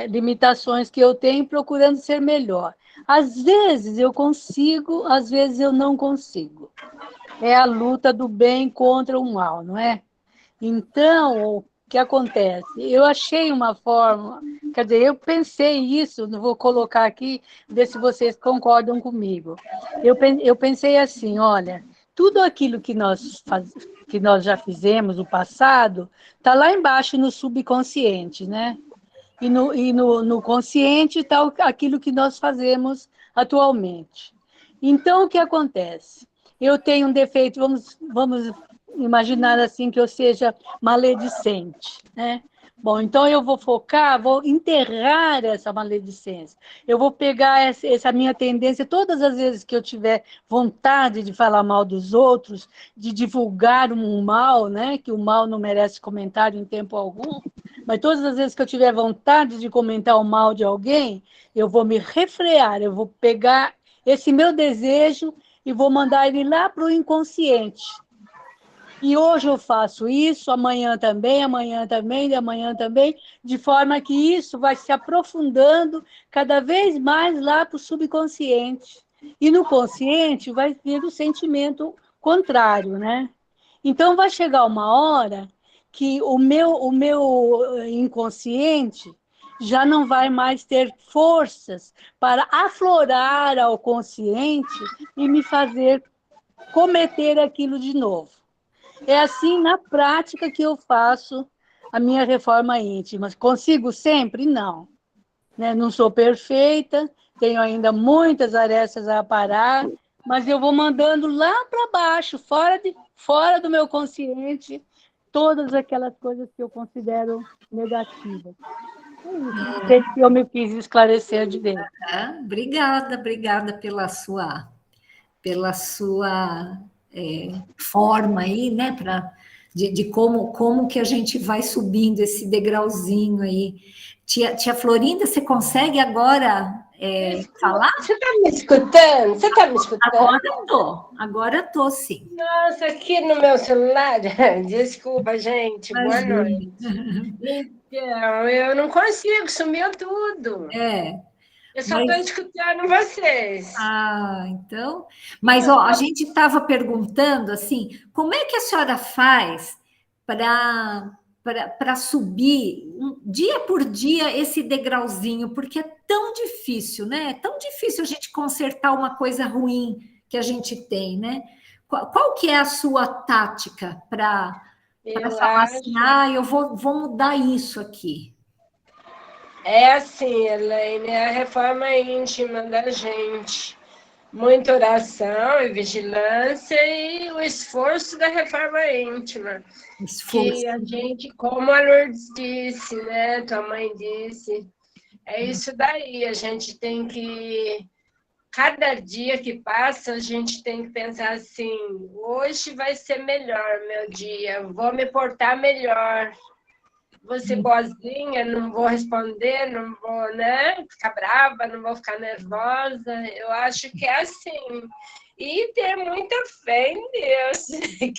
limitações que eu tenho, procurando ser melhor. Às vezes eu consigo, às vezes eu não consigo. É a luta do bem contra o mal, não é? Então, o que acontece? Eu achei uma forma, quer dizer, eu pensei isso, não vou colocar aqui, ver se vocês concordam comigo. Eu pensei assim, olha, tudo aquilo que nós já fizemos no passado está lá embaixo no subconsciente, né? E no consciente está aquilo que nós fazemos atualmente. Então, o que acontece? Eu tenho um defeito, vamos imaginar assim que eu seja maledicente, né? Bom, então eu vou focar, vou enterrar essa maledicência. Eu vou pegar essa minha tendência, todas as vezes que eu tiver vontade de falar mal dos outros, de divulgar um mal, né? Que o mal não merece comentário em tempo algum, mas todas as vezes que eu tiver vontade de comentar o mal de alguém, eu vou me refrear, eu vou pegar esse meu desejo e vou mandar ele lá para o inconsciente. E hoje eu faço isso, amanhã também, e amanhã também, de forma que isso vai se aprofundando cada vez mais lá para o subconsciente. E no consciente vai vir o sentimento contrário, né? Então vai chegar uma hora que o meu inconsciente já não vai mais ter forças para aflorar ao consciente e me fazer cometer aquilo de novo. É assim, na prática, que eu faço a minha reforma íntima. Consigo sempre? Não. Né? Não sou perfeita, tenho ainda muitas arestas a aparar, mas eu vou mandando lá para baixo, fora do meu consciente, todas aquelas coisas que eu considero negativas. É isso que eu me quis esclarecer de dentro. Obrigada pela sua forma aí, né, de como que a gente vai subindo esse degrauzinho aí. Tia Florinda, você consegue agora falar? Você está me escutando? Você está me escutando? Agora tô, sim. Nossa, aqui no meu celular, desculpa, gente, boa noite. Então, eu não consigo, sumiu tudo. Eu só estou escutando vocês. Então. Mas, ó, a gente estava perguntando, assim, como é que a senhora faz para subir dia por dia esse degrauzinho? Porque é tão difícil, né? É tão difícil a gente consertar uma coisa ruim que a gente tem, né? Qual que é a sua tática para falar assim, eu vou mudar isso aqui? É assim, Elaine, é a reforma íntima da gente. Muita oração e vigilância e o esforço da reforma íntima. Que a gente, como a Lourdes disse, né? Tua mãe disse, é isso daí. A gente tem que, cada dia que passa, a gente tem que pensar assim, hoje vai ser melhor meu dia, vou me portar melhor. Vou ser boazinha, não vou responder, não vou, né, ficar brava, não vou ficar nervosa. Eu acho que é assim. E ter muita fé em Deus,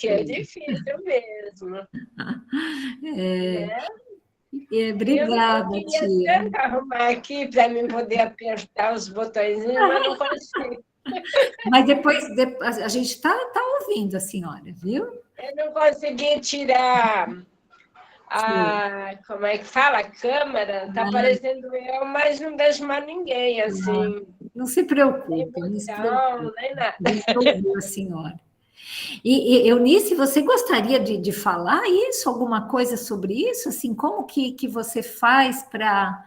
que é difícil mesmo. Obrigada, eu queria tanto arrumar aqui para mim poder apertar os botõezinhos, mas não consigo. Mas depois a gente está ouvindo a senhora, viu? Eu não consegui tirar... como é que fala? A câmera, tá aparecendo eu, mas não vejo mais ninguém, assim. Não se preocupe. Nem nada. A senhora. E Eunice, você gostaria de falar isso, alguma coisa sobre isso? Assim, como que você faz para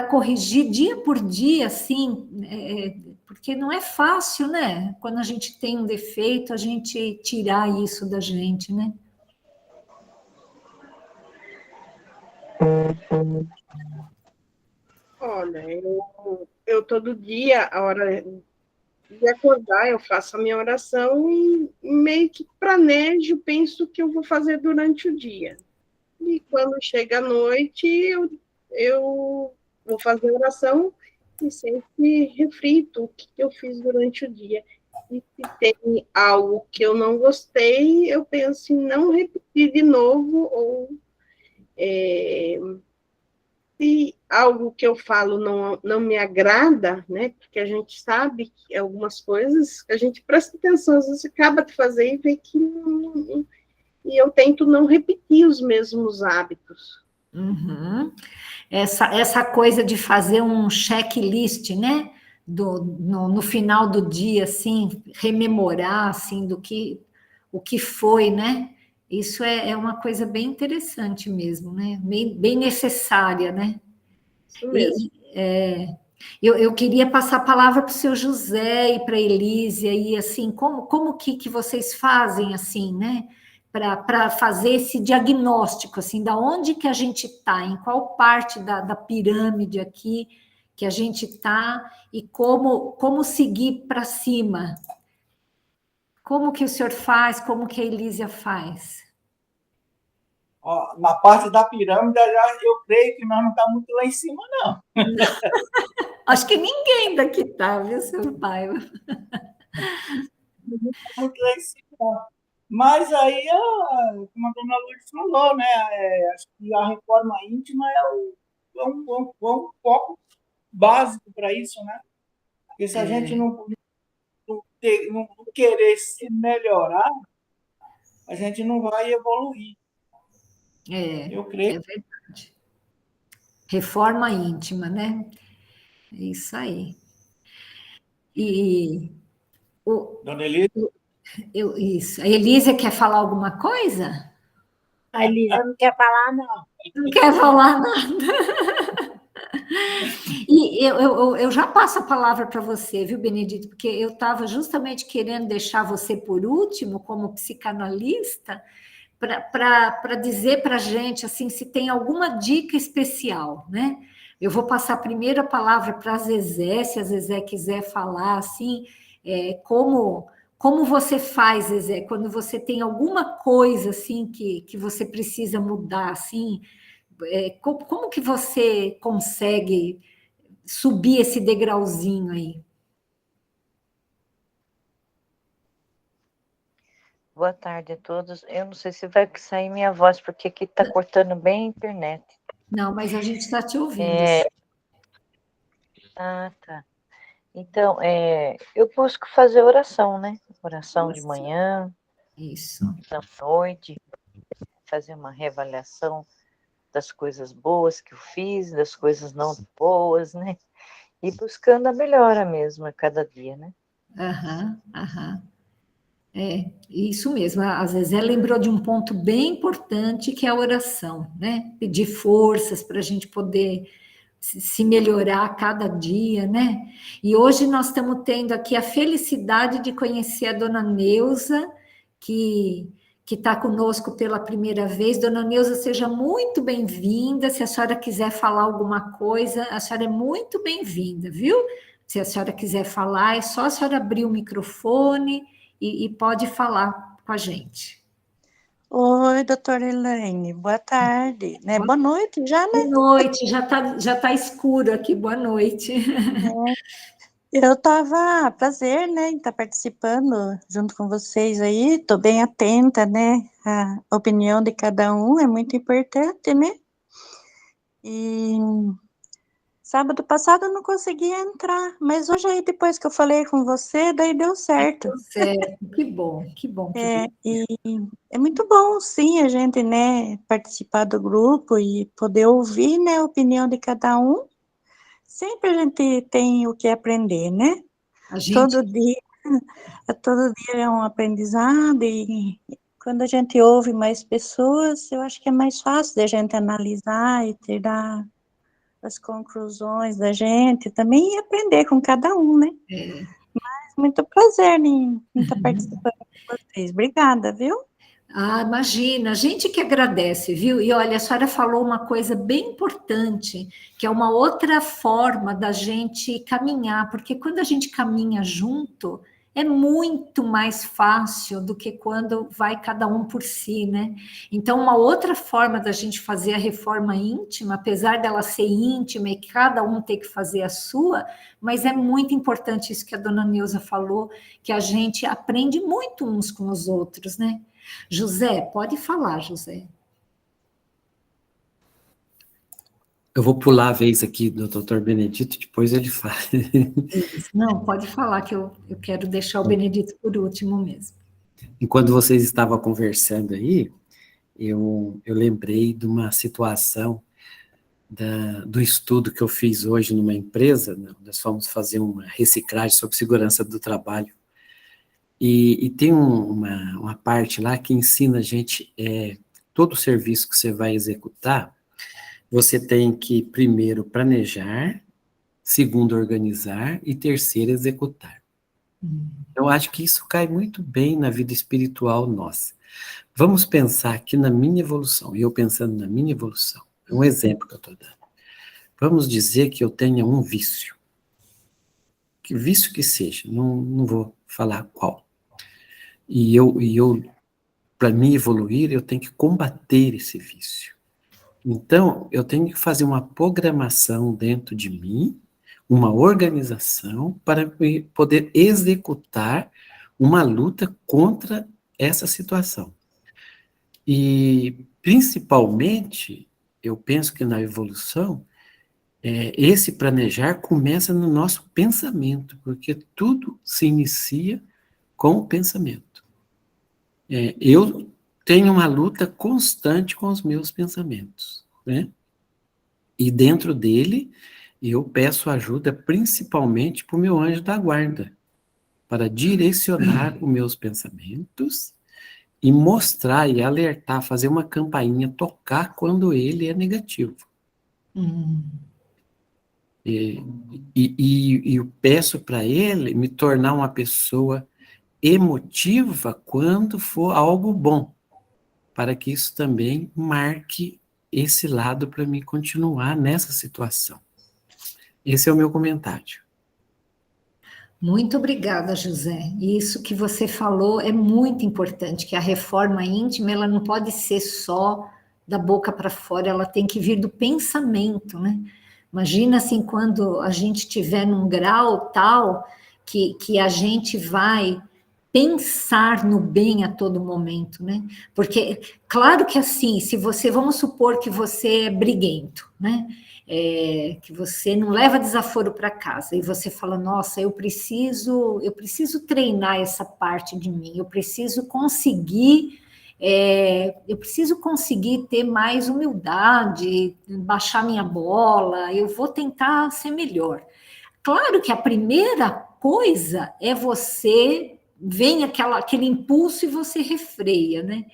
corrigir dia por dia, assim, porque não é fácil, né? Quando a gente tem um defeito, a gente tirar isso da gente, né? Olha, eu todo dia, a hora de acordar, eu faço a minha oração e meio que planejo, penso o que eu vou fazer durante o dia. E quando chega a noite, eu vou fazer a oração e sempre reflito o que eu fiz durante o dia. E se tem algo que eu não gostei, eu penso em não repetir de novo, ou se algo que eu falo não me agrada, né? Porque a gente sabe que algumas coisas, a gente presta atenção, às vezes você acaba de fazer e vê que não, e eu tento não repetir os mesmos hábitos. Essa coisa de fazer um checklist, né? no final do dia, assim, rememorar, assim, o que foi, né? Isso é uma coisa bem interessante mesmo, né? Bem necessária, né? Isso mesmo. Eu queria passar a palavra para o seu José e para a Elísia, e assim, como que vocês fazem, assim, né? Para fazer esse diagnóstico, assim, da onde que a gente está, em qual parte da pirâmide aqui que a gente está, e como seguir para cima. Como que o senhor faz, como que a Elísia faz? Ó, na parte da pirâmide, eu creio que nós não estamos muito lá em cima, não. Acho que ninguém daqui está, viu, seu pai? Não estamos muito lá em cima, não. Mas aí, como a dona Lourdes falou, né? Acho que a reforma íntima é um foco básico para isso, né? Porque se a gente não querer se melhorar, a gente não vai evoluir. Eu creio. É verdade. Reforma íntima, né? É isso aí. E Dona Elisa? isso. A Elísia quer falar alguma coisa? A Elisa não quer falar, não. Não quer falar nada. E eu já passo a palavra para você, viu, Benedito? Porque eu estava justamente querendo deixar você por último, como psicanalista, para dizer para a gente, assim, se tem alguma dica especial, né? Eu vou passar primeiro a palavra para a Zezé, se a Zezé quiser falar, assim, como você faz, Zezé, quando você tem alguma coisa, assim, que você precisa mudar, assim, como que você consegue subir esse degrauzinho aí? Boa tarde a todos. Eu não sei se vai sair minha voz, porque aqui está cortando bem a internet. Não, mas a gente está te ouvindo. Ah, tá. Então, eu busco fazer oração, né? Oração de manhã, isso, da noite, fazer uma reavaliação das coisas boas que eu fiz, das coisas não boas, né? E buscando a melhora mesmo a cada dia, né? Isso mesmo. A Zezé lembrou de um ponto bem importante, que é a oração, né? Pedir forças para a gente poder se melhorar a cada dia, né? E hoje nós estamos tendo aqui a felicidade de conhecer a dona Neuza, que está conosco pela primeira vez. Dona Neuza, seja muito bem-vinda. Se a senhora quiser falar alguma coisa, a senhora é muito bem-vinda, viu? Se a senhora quiser falar, é só a senhora abrir o microfone e pode falar com a gente. Oi, doutora Elaine, boa tarde. Né? Boa noite já, né? Boa noite, já tá escuro aqui, boa noite. Eu estava, prazer, né, em estar participando junto com vocês aí, estou bem atenta, né, a opinião de cada um é muito importante, né, e sábado passado eu não conseguia entrar, mas hoje aí, depois que eu falei com você, daí deu certo. Deu certo, que bom, que bom. E é muito bom, sim, a gente, né, participar do grupo e poder ouvir, né, a opinião de cada um. Sempre a gente tem o que aprender, né? Todo dia é um aprendizado, e quando a gente ouve mais pessoas, eu acho que é mais fácil da gente analisar e tirar as conclusões da gente também e aprender com cada um, né? Mas muito prazer em estar participando com vocês. Obrigada, viu? Ah, imagina, a gente que agradece, viu? E olha, a senhora falou uma coisa bem importante, que é uma outra forma da gente caminhar, porque quando a gente caminha junto, é muito mais fácil do que quando vai cada um por si, né? Então, uma outra forma da gente fazer a reforma íntima, apesar dela ser íntima e cada um ter que fazer a sua, mas é muito importante isso que a dona Neuza falou, que a gente aprende muito uns com os outros, né? José, pode falar, José. Eu vou pular a vez aqui do doutor Benedito, depois ele fala. Não, pode falar, que eu quero deixar o Benedito por último mesmo. Enquanto vocês estavam conversando aí, eu lembrei de uma situação do estudo que eu fiz hoje numa empresa. Nós fomos fazer uma reciclagem sobre segurança do trabalho, e tem uma parte lá que ensina a gente, todo o serviço que você vai executar, você tem que, primeiro, planejar, segundo, organizar, e terceiro, executar. Eu acho que isso cai muito bem na vida espiritual nossa. Vamos pensar aqui na minha evolução, e eu pensando na minha evolução, é um exemplo que eu estou dando. Vamos dizer que eu tenha um vício. Que vício que seja, não vou falar qual. E eu para mim evoluir, eu tenho que combater esse vício. Então, eu tenho que fazer uma programação dentro de mim, uma organização para poder executar uma luta contra essa situação. E, principalmente, eu penso que na evolução, esse planejar começa no nosso pensamento, porque tudo se inicia com o pensamento. Eu tenho uma luta constante com os meus pensamentos, né? E dentro dele, eu peço ajuda principalmente para o meu anjo da guarda, para direcionar os meus pensamentos e mostrar e alertar, fazer uma campainha, tocar quando ele é negativo. E eu peço para ele me tornar uma pessoa emotiva quando for algo bom, para que isso também marque esse lado para mim continuar nessa situação. Esse é o meu comentário. Muito obrigada, José. Isso que você falou é muito importante, que a reforma íntima, ela não pode ser só da boca para fora, ela tem que vir do pensamento, né? Imagina assim, quando a gente estiver num grau tal que a gente vai pensar no bem a todo momento, né? Porque, claro que assim, se você, vamos supor que você é briguento, né? Que você não leva desaforo para casa, e você fala, nossa, eu preciso treinar essa parte de mim, eu preciso conseguir ter mais humildade, baixar minha bola, eu vou tentar ser melhor. Claro que a primeira coisa é você, vem aquele impulso e você refreia, né?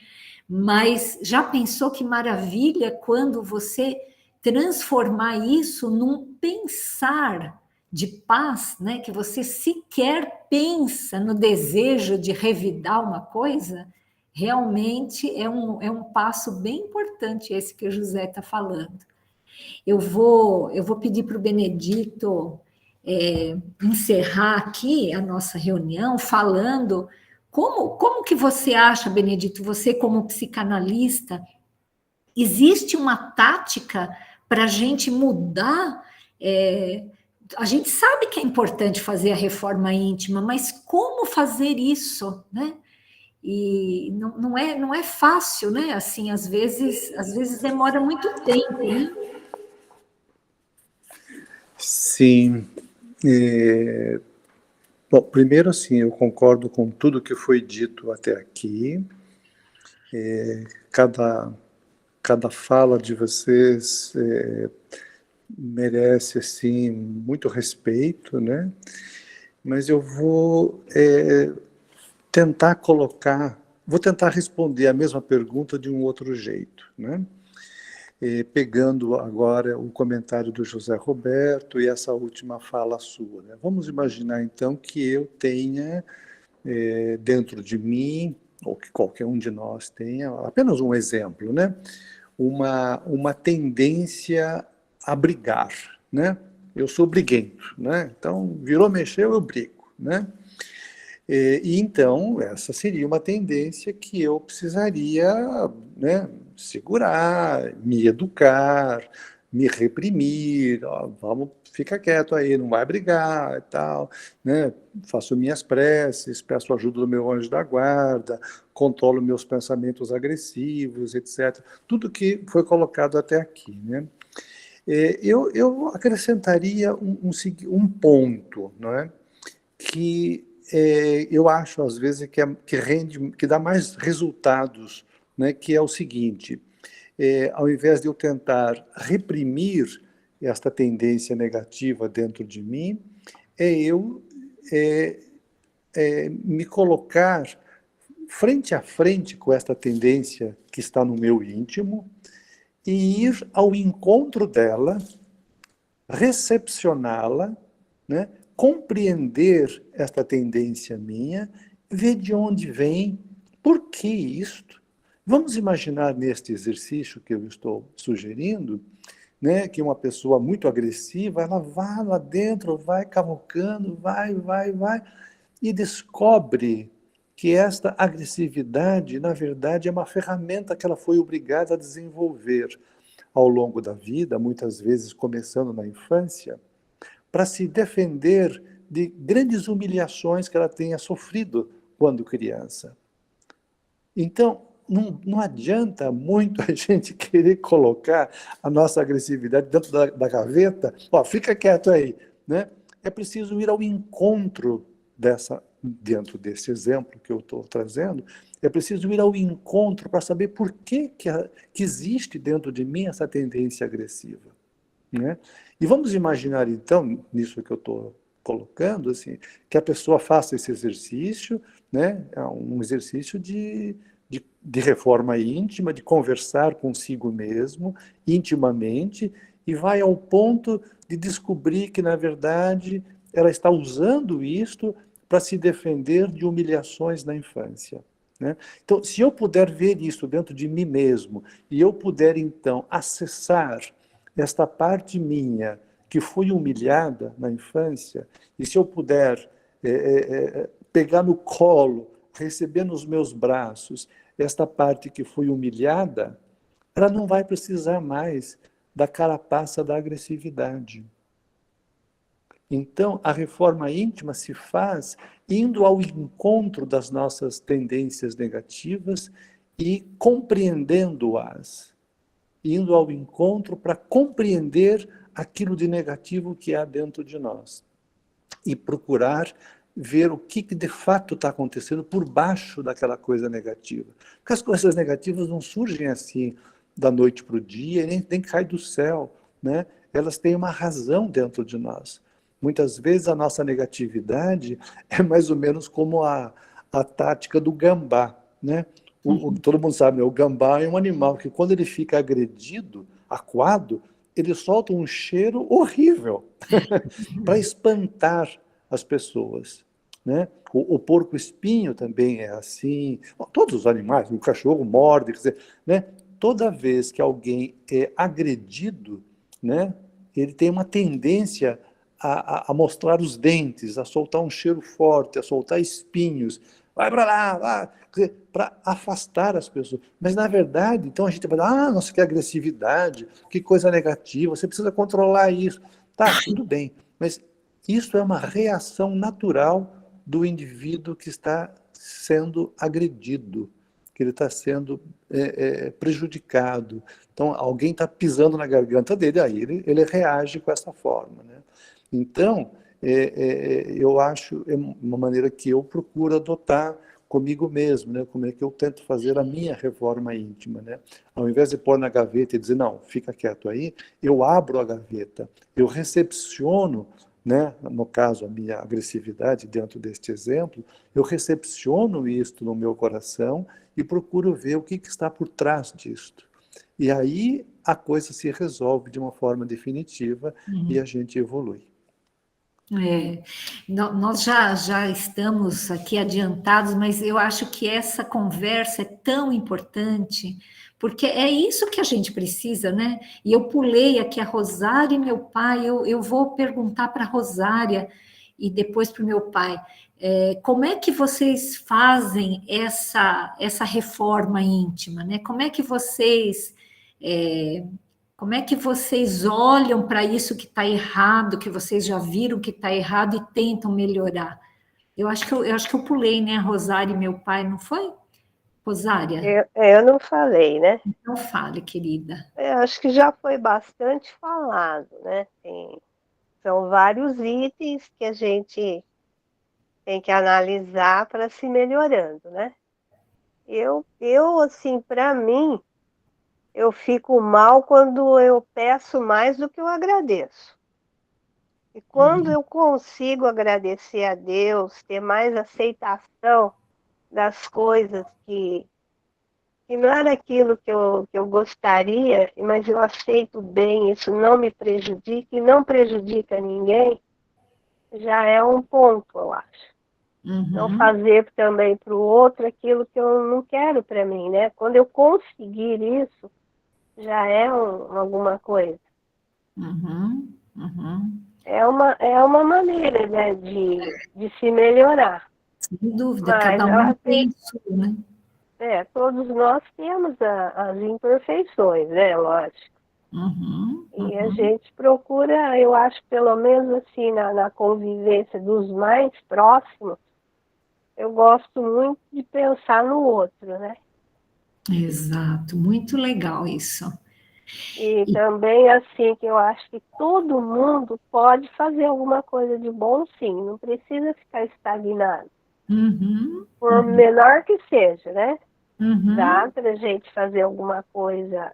Mas já pensou que maravilha quando você transformar isso num pensar de paz, né? Que você sequer pensa no desejo de revidar uma coisa? Realmente é um passo bem importante esse que o José está falando. Eu vou pedir para o Benedito encerrar aqui a nossa reunião falando como que você acha, Benedito, você como psicanalista, existe uma tática para a gente mudar? A gente sabe que é importante fazer a reforma íntima, mas como fazer isso, né? E não é fácil, né? Assim, às vezes demora muito tempo, né? Sim. Bom, primeiro, assim, eu concordo com tudo que foi dito até aqui. Cada fala de vocês merece, assim, muito respeito, né? Mas eu vou tentar responder a mesma pergunta de um outro jeito, né? Pegando agora o comentário do José Roberto e essa última fala sua, né? Vamos imaginar, então, que eu tenha dentro de mim, ou que qualquer um de nós tenha, apenas um exemplo, né? Uma tendência a brigar, né? Eu sou briguento, né? Então, virou, mexeu, eu brigo, né? E então, essa seria uma tendência que eu precisaria, né, segurar, me educar, me reprimir, vamos, fica quieto aí, não vai brigar e tal, né? Faço minhas preces, peço ajuda do meu anjo da guarda, controlo meus pensamentos agressivos, etc. Tudo que foi colocado até aqui, né? Eu acrescentaria um ponto, não é? Que eu acho, às vezes, que dá mais resultados, né? Que é o seguinte: ao invés de eu tentar reprimir esta tendência negativa dentro de mim, eu me colocar frente a frente com esta tendência que está no meu íntimo e ir ao encontro dela, recepcioná-la, né? Compreender esta tendência minha, ver de onde vem, por que isto. Vamos imaginar neste exercício que eu estou sugerindo, né, que uma pessoa muito agressiva, ela vai lá dentro, vai cavucando, vai, e descobre que esta agressividade, na verdade, é uma ferramenta que ela foi obrigada a desenvolver ao longo da vida, muitas vezes começando na infância, para se defender de grandes humilhações que ela tenha sofrido quando criança. Então, não adianta muito a gente querer colocar a nossa agressividade dentro da gaveta, fica quieto aí, né? É preciso ir ao encontro dentro desse exemplo que eu estou trazendo, é preciso ir ao encontro para saber por que existe dentro de mim essa tendência agressiva, né? E vamos imaginar, então, nisso que eu estou colocando, assim, que a pessoa faça esse exercício, né? É um exercício de reforma íntima, de conversar consigo mesmo, intimamente, e vai ao ponto de descobrir que, na verdade, ela está usando isto para se defender de humilhações na infância, né? Então, se eu puder ver isso dentro de mim mesmo, e eu puder, então, acessar esta parte minha que foi humilhada na infância, e se eu puder pegar no colo, receber nos meus braços esta parte que foi humilhada, ela não vai precisar mais da carapaça da agressividade. Então, a reforma íntima se faz indo ao encontro das nossas tendências negativas e compreendendo-as. Indo ao encontro para compreender aquilo de negativo que há dentro de nós. E procurar ver o que de fato está acontecendo por baixo daquela coisa negativa. Porque as coisas negativas não surgem assim da noite para o dia, nem caem do céu, né? Elas têm uma razão dentro de nós. Muitas vezes a nossa negatividade é mais ou menos como a tática do gambá, né? Todo mundo sabe, né? O gambá é um animal que, quando ele fica agredido, acuado, ele solta um cheiro horrível para espantar as pessoas, né? O porco-espinho também é assim. Todos os animais, o cachorro morde, quer dizer, né? Toda vez que alguém é agredido, né, ele tem uma tendência a mostrar os dentes, a soltar um cheiro forte, a soltar espinhos. Vai para lá, para afastar as pessoas. Mas, na verdade, então a gente vai falar, nossa, que agressividade, que coisa negativa, você precisa controlar isso. Tá, tudo bem, mas isso é uma reação natural do indivíduo que está sendo agredido, que ele está sendo prejudicado. Então, alguém está pisando na garganta dele, aí ele reage com essa forma, né? Então, eu acho uma maneira que eu procuro adotar comigo mesmo, né? Como é que eu tento fazer a minha reforma íntima, né? Ao invés de pôr na gaveta e dizer, não, fica quieto aí, eu abro a gaveta, eu recepciono, né? No caso, a minha agressividade dentro deste exemplo, eu recepciono isto no meu coração e procuro ver o que está por trás disto. E aí a coisa se resolve de uma forma definitiva e a gente evolui. Nós já estamos aqui adiantados, mas eu acho que essa conversa é tão importante, porque é isso que a gente precisa, né? E eu pulei aqui a Rosária e meu pai, eu vou perguntar para a Rosária e depois para o meu pai, como é que vocês fazem essa reforma íntima, né? Como é que vocês olham para isso que está errado, que vocês já viram que está errado e tentam melhorar? Eu acho que eu pulei, né, Rosária e meu pai, não foi? Rosária? Eu não falei, né? Então fale, querida. Eu acho que já foi bastante falado, né? São vários itens que a gente tem que analisar para se melhorando, né? Eu assim, para mim, eu fico mal quando eu peço mais do que eu agradeço. E quando eu consigo agradecer a Deus, ter mais aceitação das coisas que não era aquilo que eu gostaria, mas eu aceito bem, isso não me prejudica e não prejudica ninguém, já é um ponto, eu acho. Não fazer também para o outro aquilo que eu não quero para mim, né? Quando eu conseguir isso, já é alguma coisa. É uma maneira, né, de se melhorar. Sem dúvida, Mas cada um tem isso, né? Todos nós temos as imperfeições, né, lógico. E a gente procura, eu acho, pelo menos assim, na convivência dos mais próximos, eu gosto muito de pensar no outro, né? Exato, muito legal isso. E também, assim, que eu acho que todo mundo pode fazer alguma coisa de bom, sim. Não precisa ficar estagnado. Por menor que seja, né? Dá para a gente fazer alguma coisa,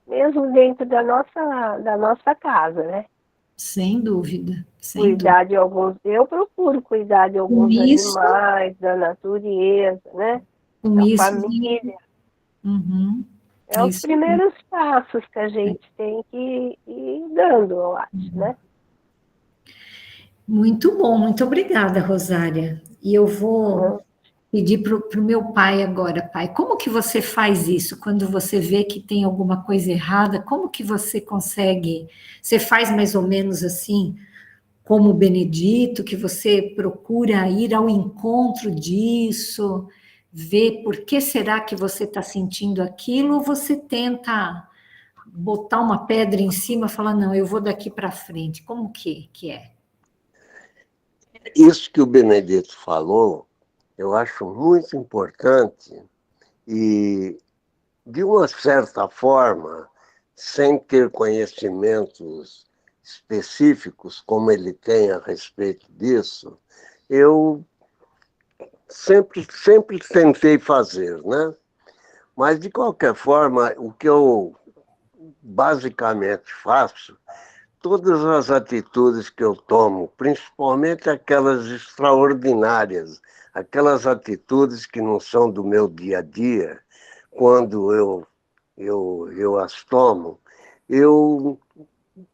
mesmo dentro da nossa casa, né? Sem dúvida. Cuidar de alguns... Eu procuro cuidar de alguns animais, da natureza, né? Da família. É os primeiros passos que a gente tem que ir dando, eu acho, né? Muito bom, muito obrigada, Rosária. E eu vou pedir para o meu pai agora, pai, como que você faz isso? Quando você vê que tem alguma coisa errada, como que você consegue? Você faz mais ou menos assim, como o Benedito, que você procura ir ao encontro disso, ver por que será que você está sentindo aquilo, ou você tenta botar uma pedra em cima e falar, não, eu vou daqui para frente. Como que é? Isso que o Benedito falou, eu acho muito importante e, de uma certa forma, sem ter conhecimentos específicos como ele tem a respeito disso, eu sempre tentei fazer, né? Mas, de qualquer forma, o que eu basicamente faço, todas as atitudes que eu tomo, principalmente aquelas extraordinárias, aquelas atitudes que não são do meu dia a dia, quando eu as tomo, eu,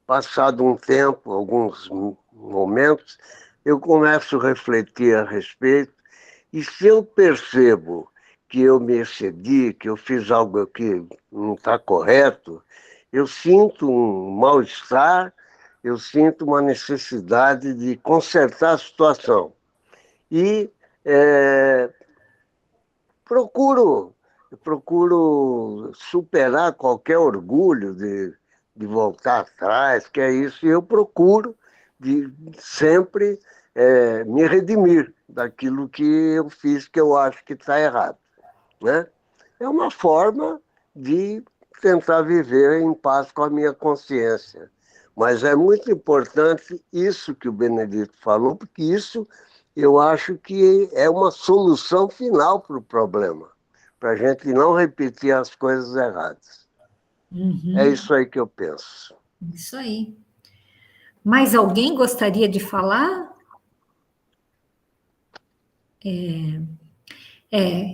passado um tempo, alguns momentos, eu começo a refletir a respeito, e se eu percebo que eu me excedi, que eu fiz algo que não está correto, eu sinto um mal-estar, eu sinto uma necessidade de consertar a situação. E procuro superar qualquer orgulho de voltar atrás, que é isso, e eu procuro de sempre me redimir daquilo que eu fiz que eu acho que está errado, né? É uma forma de tentar viver em paz com a minha consciência. Mas é muito importante isso que o Benedito falou, porque isso eu acho que é uma solução final para o problema, para a gente não repetir as coisas erradas. É isso aí que eu penso. Isso aí. Mais alguém gostaria de falar?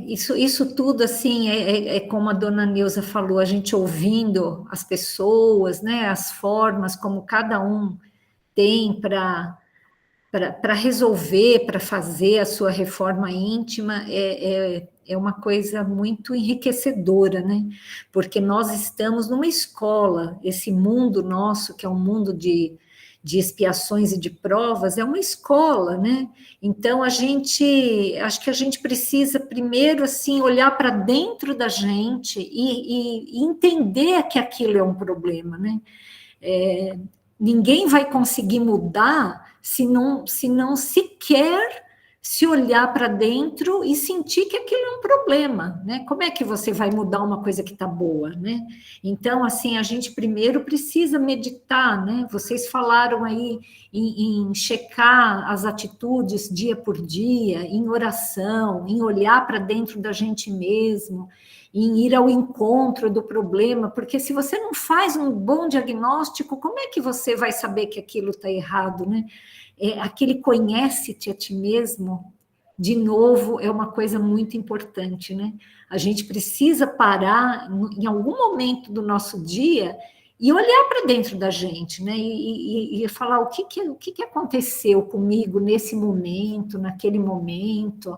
Isso tudo, assim, é como a dona Neuza falou, a gente ouvindo as pessoas, né, as formas como cada um tem para resolver, para fazer a sua reforma íntima, é uma coisa muito enriquecedora, né? Porque nós estamos numa escola, esse mundo nosso, que é um mundo de expiações e de provas, é uma escola, né? Então, acho que a gente precisa primeiro, assim, olhar para dentro da gente e entender que aquilo é um problema, né? Ninguém vai conseguir mudar se não sequer se olhar para dentro e sentir que aquilo é um problema, né? Como é que você vai mudar uma coisa que está boa, né? Então, assim, a gente primeiro precisa meditar, né? Vocês falaram aí em checar as atitudes dia por dia, em oração, em olhar para dentro da gente mesmo em ir ao encontro do problema, porque se você não faz um bom diagnóstico, como é que você vai saber que aquilo está errado, né? Aquele conhece-te a ti mesmo, de novo, é uma coisa muito importante, né? A gente precisa parar em algum momento do nosso dia e olhar para dentro da gente, né? E falar o que aconteceu comigo nesse momento, naquele momento,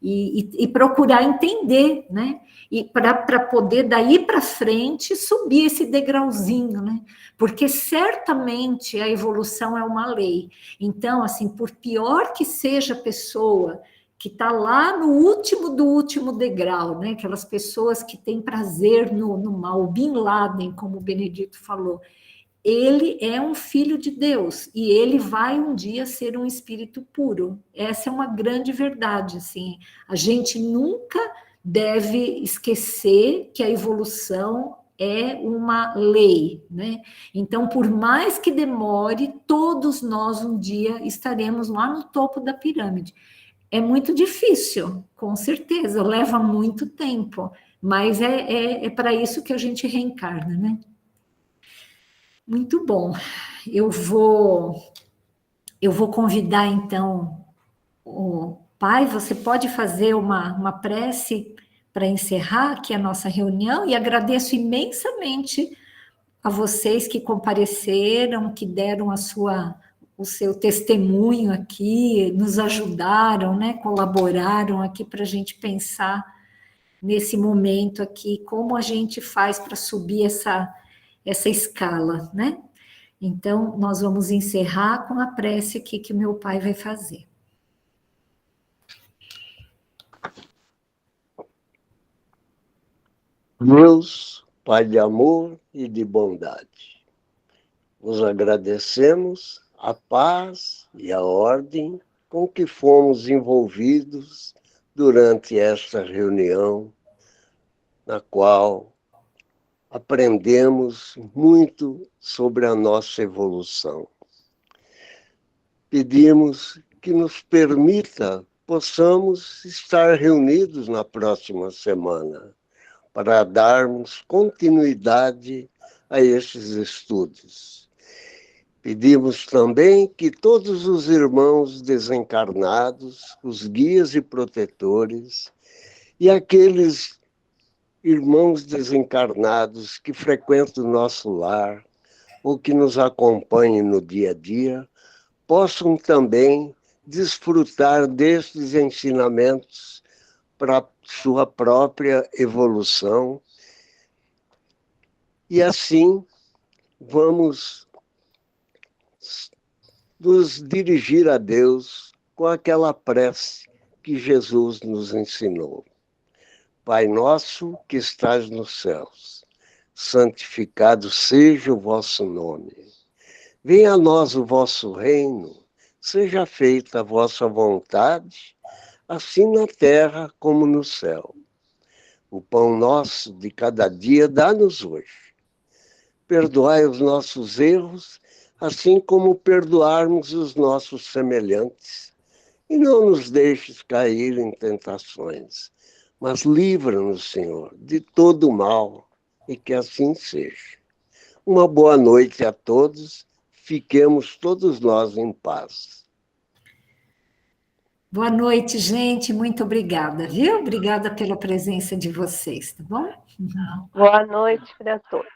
e procurar entender, né? E para poder daí para frente subir esse degrauzinho, né? Porque certamente a evolução é uma lei. Então, assim, por pior que seja a pessoa que está lá no último do último degrau, né? Aquelas pessoas que têm prazer no mal, o Bin Laden, como o Benedito falou, ele é um filho de Deus e ele vai um dia ser um espírito puro. Essa é uma grande verdade, assim. A gente nunca deve esquecer que a evolução é uma lei, né? Então, por mais que demore, todos nós um dia estaremos lá no topo da pirâmide. É muito difícil, com certeza, leva muito tempo, mas é para isso que a gente reencarna, né? Muito bom. Eu vou convidar, então, o pai, você pode fazer uma prece para encerrar aqui a nossa reunião, e agradeço imensamente a vocês que compareceram, que deram o seu testemunho aqui, nos ajudaram, né, colaboraram aqui para a gente pensar nesse momento aqui, como a gente faz para subir essa escala, né? Então, nós vamos encerrar com a prece aqui que o meu pai vai fazer. Deus, Pai de amor e de bondade, vos agradecemos a paz e a ordem com que fomos envolvidos durante esta reunião, na qual aprendemos muito sobre a nossa evolução. Pedimos que nos permita, possamos estar reunidos na próxima semana, para darmos continuidade a estes estudos. Pedimos também que todos os irmãos desencarnados, os guias e protetores, e aqueles irmãos desencarnados que frequentam o nosso lar ou que nos acompanhem no dia a dia, possam também desfrutar destes ensinamentos para sua própria evolução. E assim vamos nos dirigir a Deus com aquela prece que Jesus nos ensinou. Pai nosso que estás nos céus, santificado seja o vosso nome. Venha a nós o vosso reino, seja feita a vossa vontade, assim na terra como no céu. O pão nosso de cada dia dá-nos hoje. Perdoai os nossos erros, assim como perdoarmos os nossos semelhantes. E não nos deixes cair em tentações, mas livra-nos, Senhor, de todo o mal, e que assim seja. Uma boa noite a todos, fiquemos todos nós em paz. Boa noite, gente, muito obrigada, viu? Obrigada pela presença de vocês, tá bom? Boa noite para todos.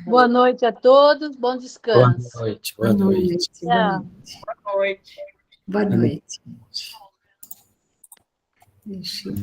Boa noite a todos, bom descanso. Boa noite, boa noite. Boa noite. Boa noite. Boa noite. Deixa eu...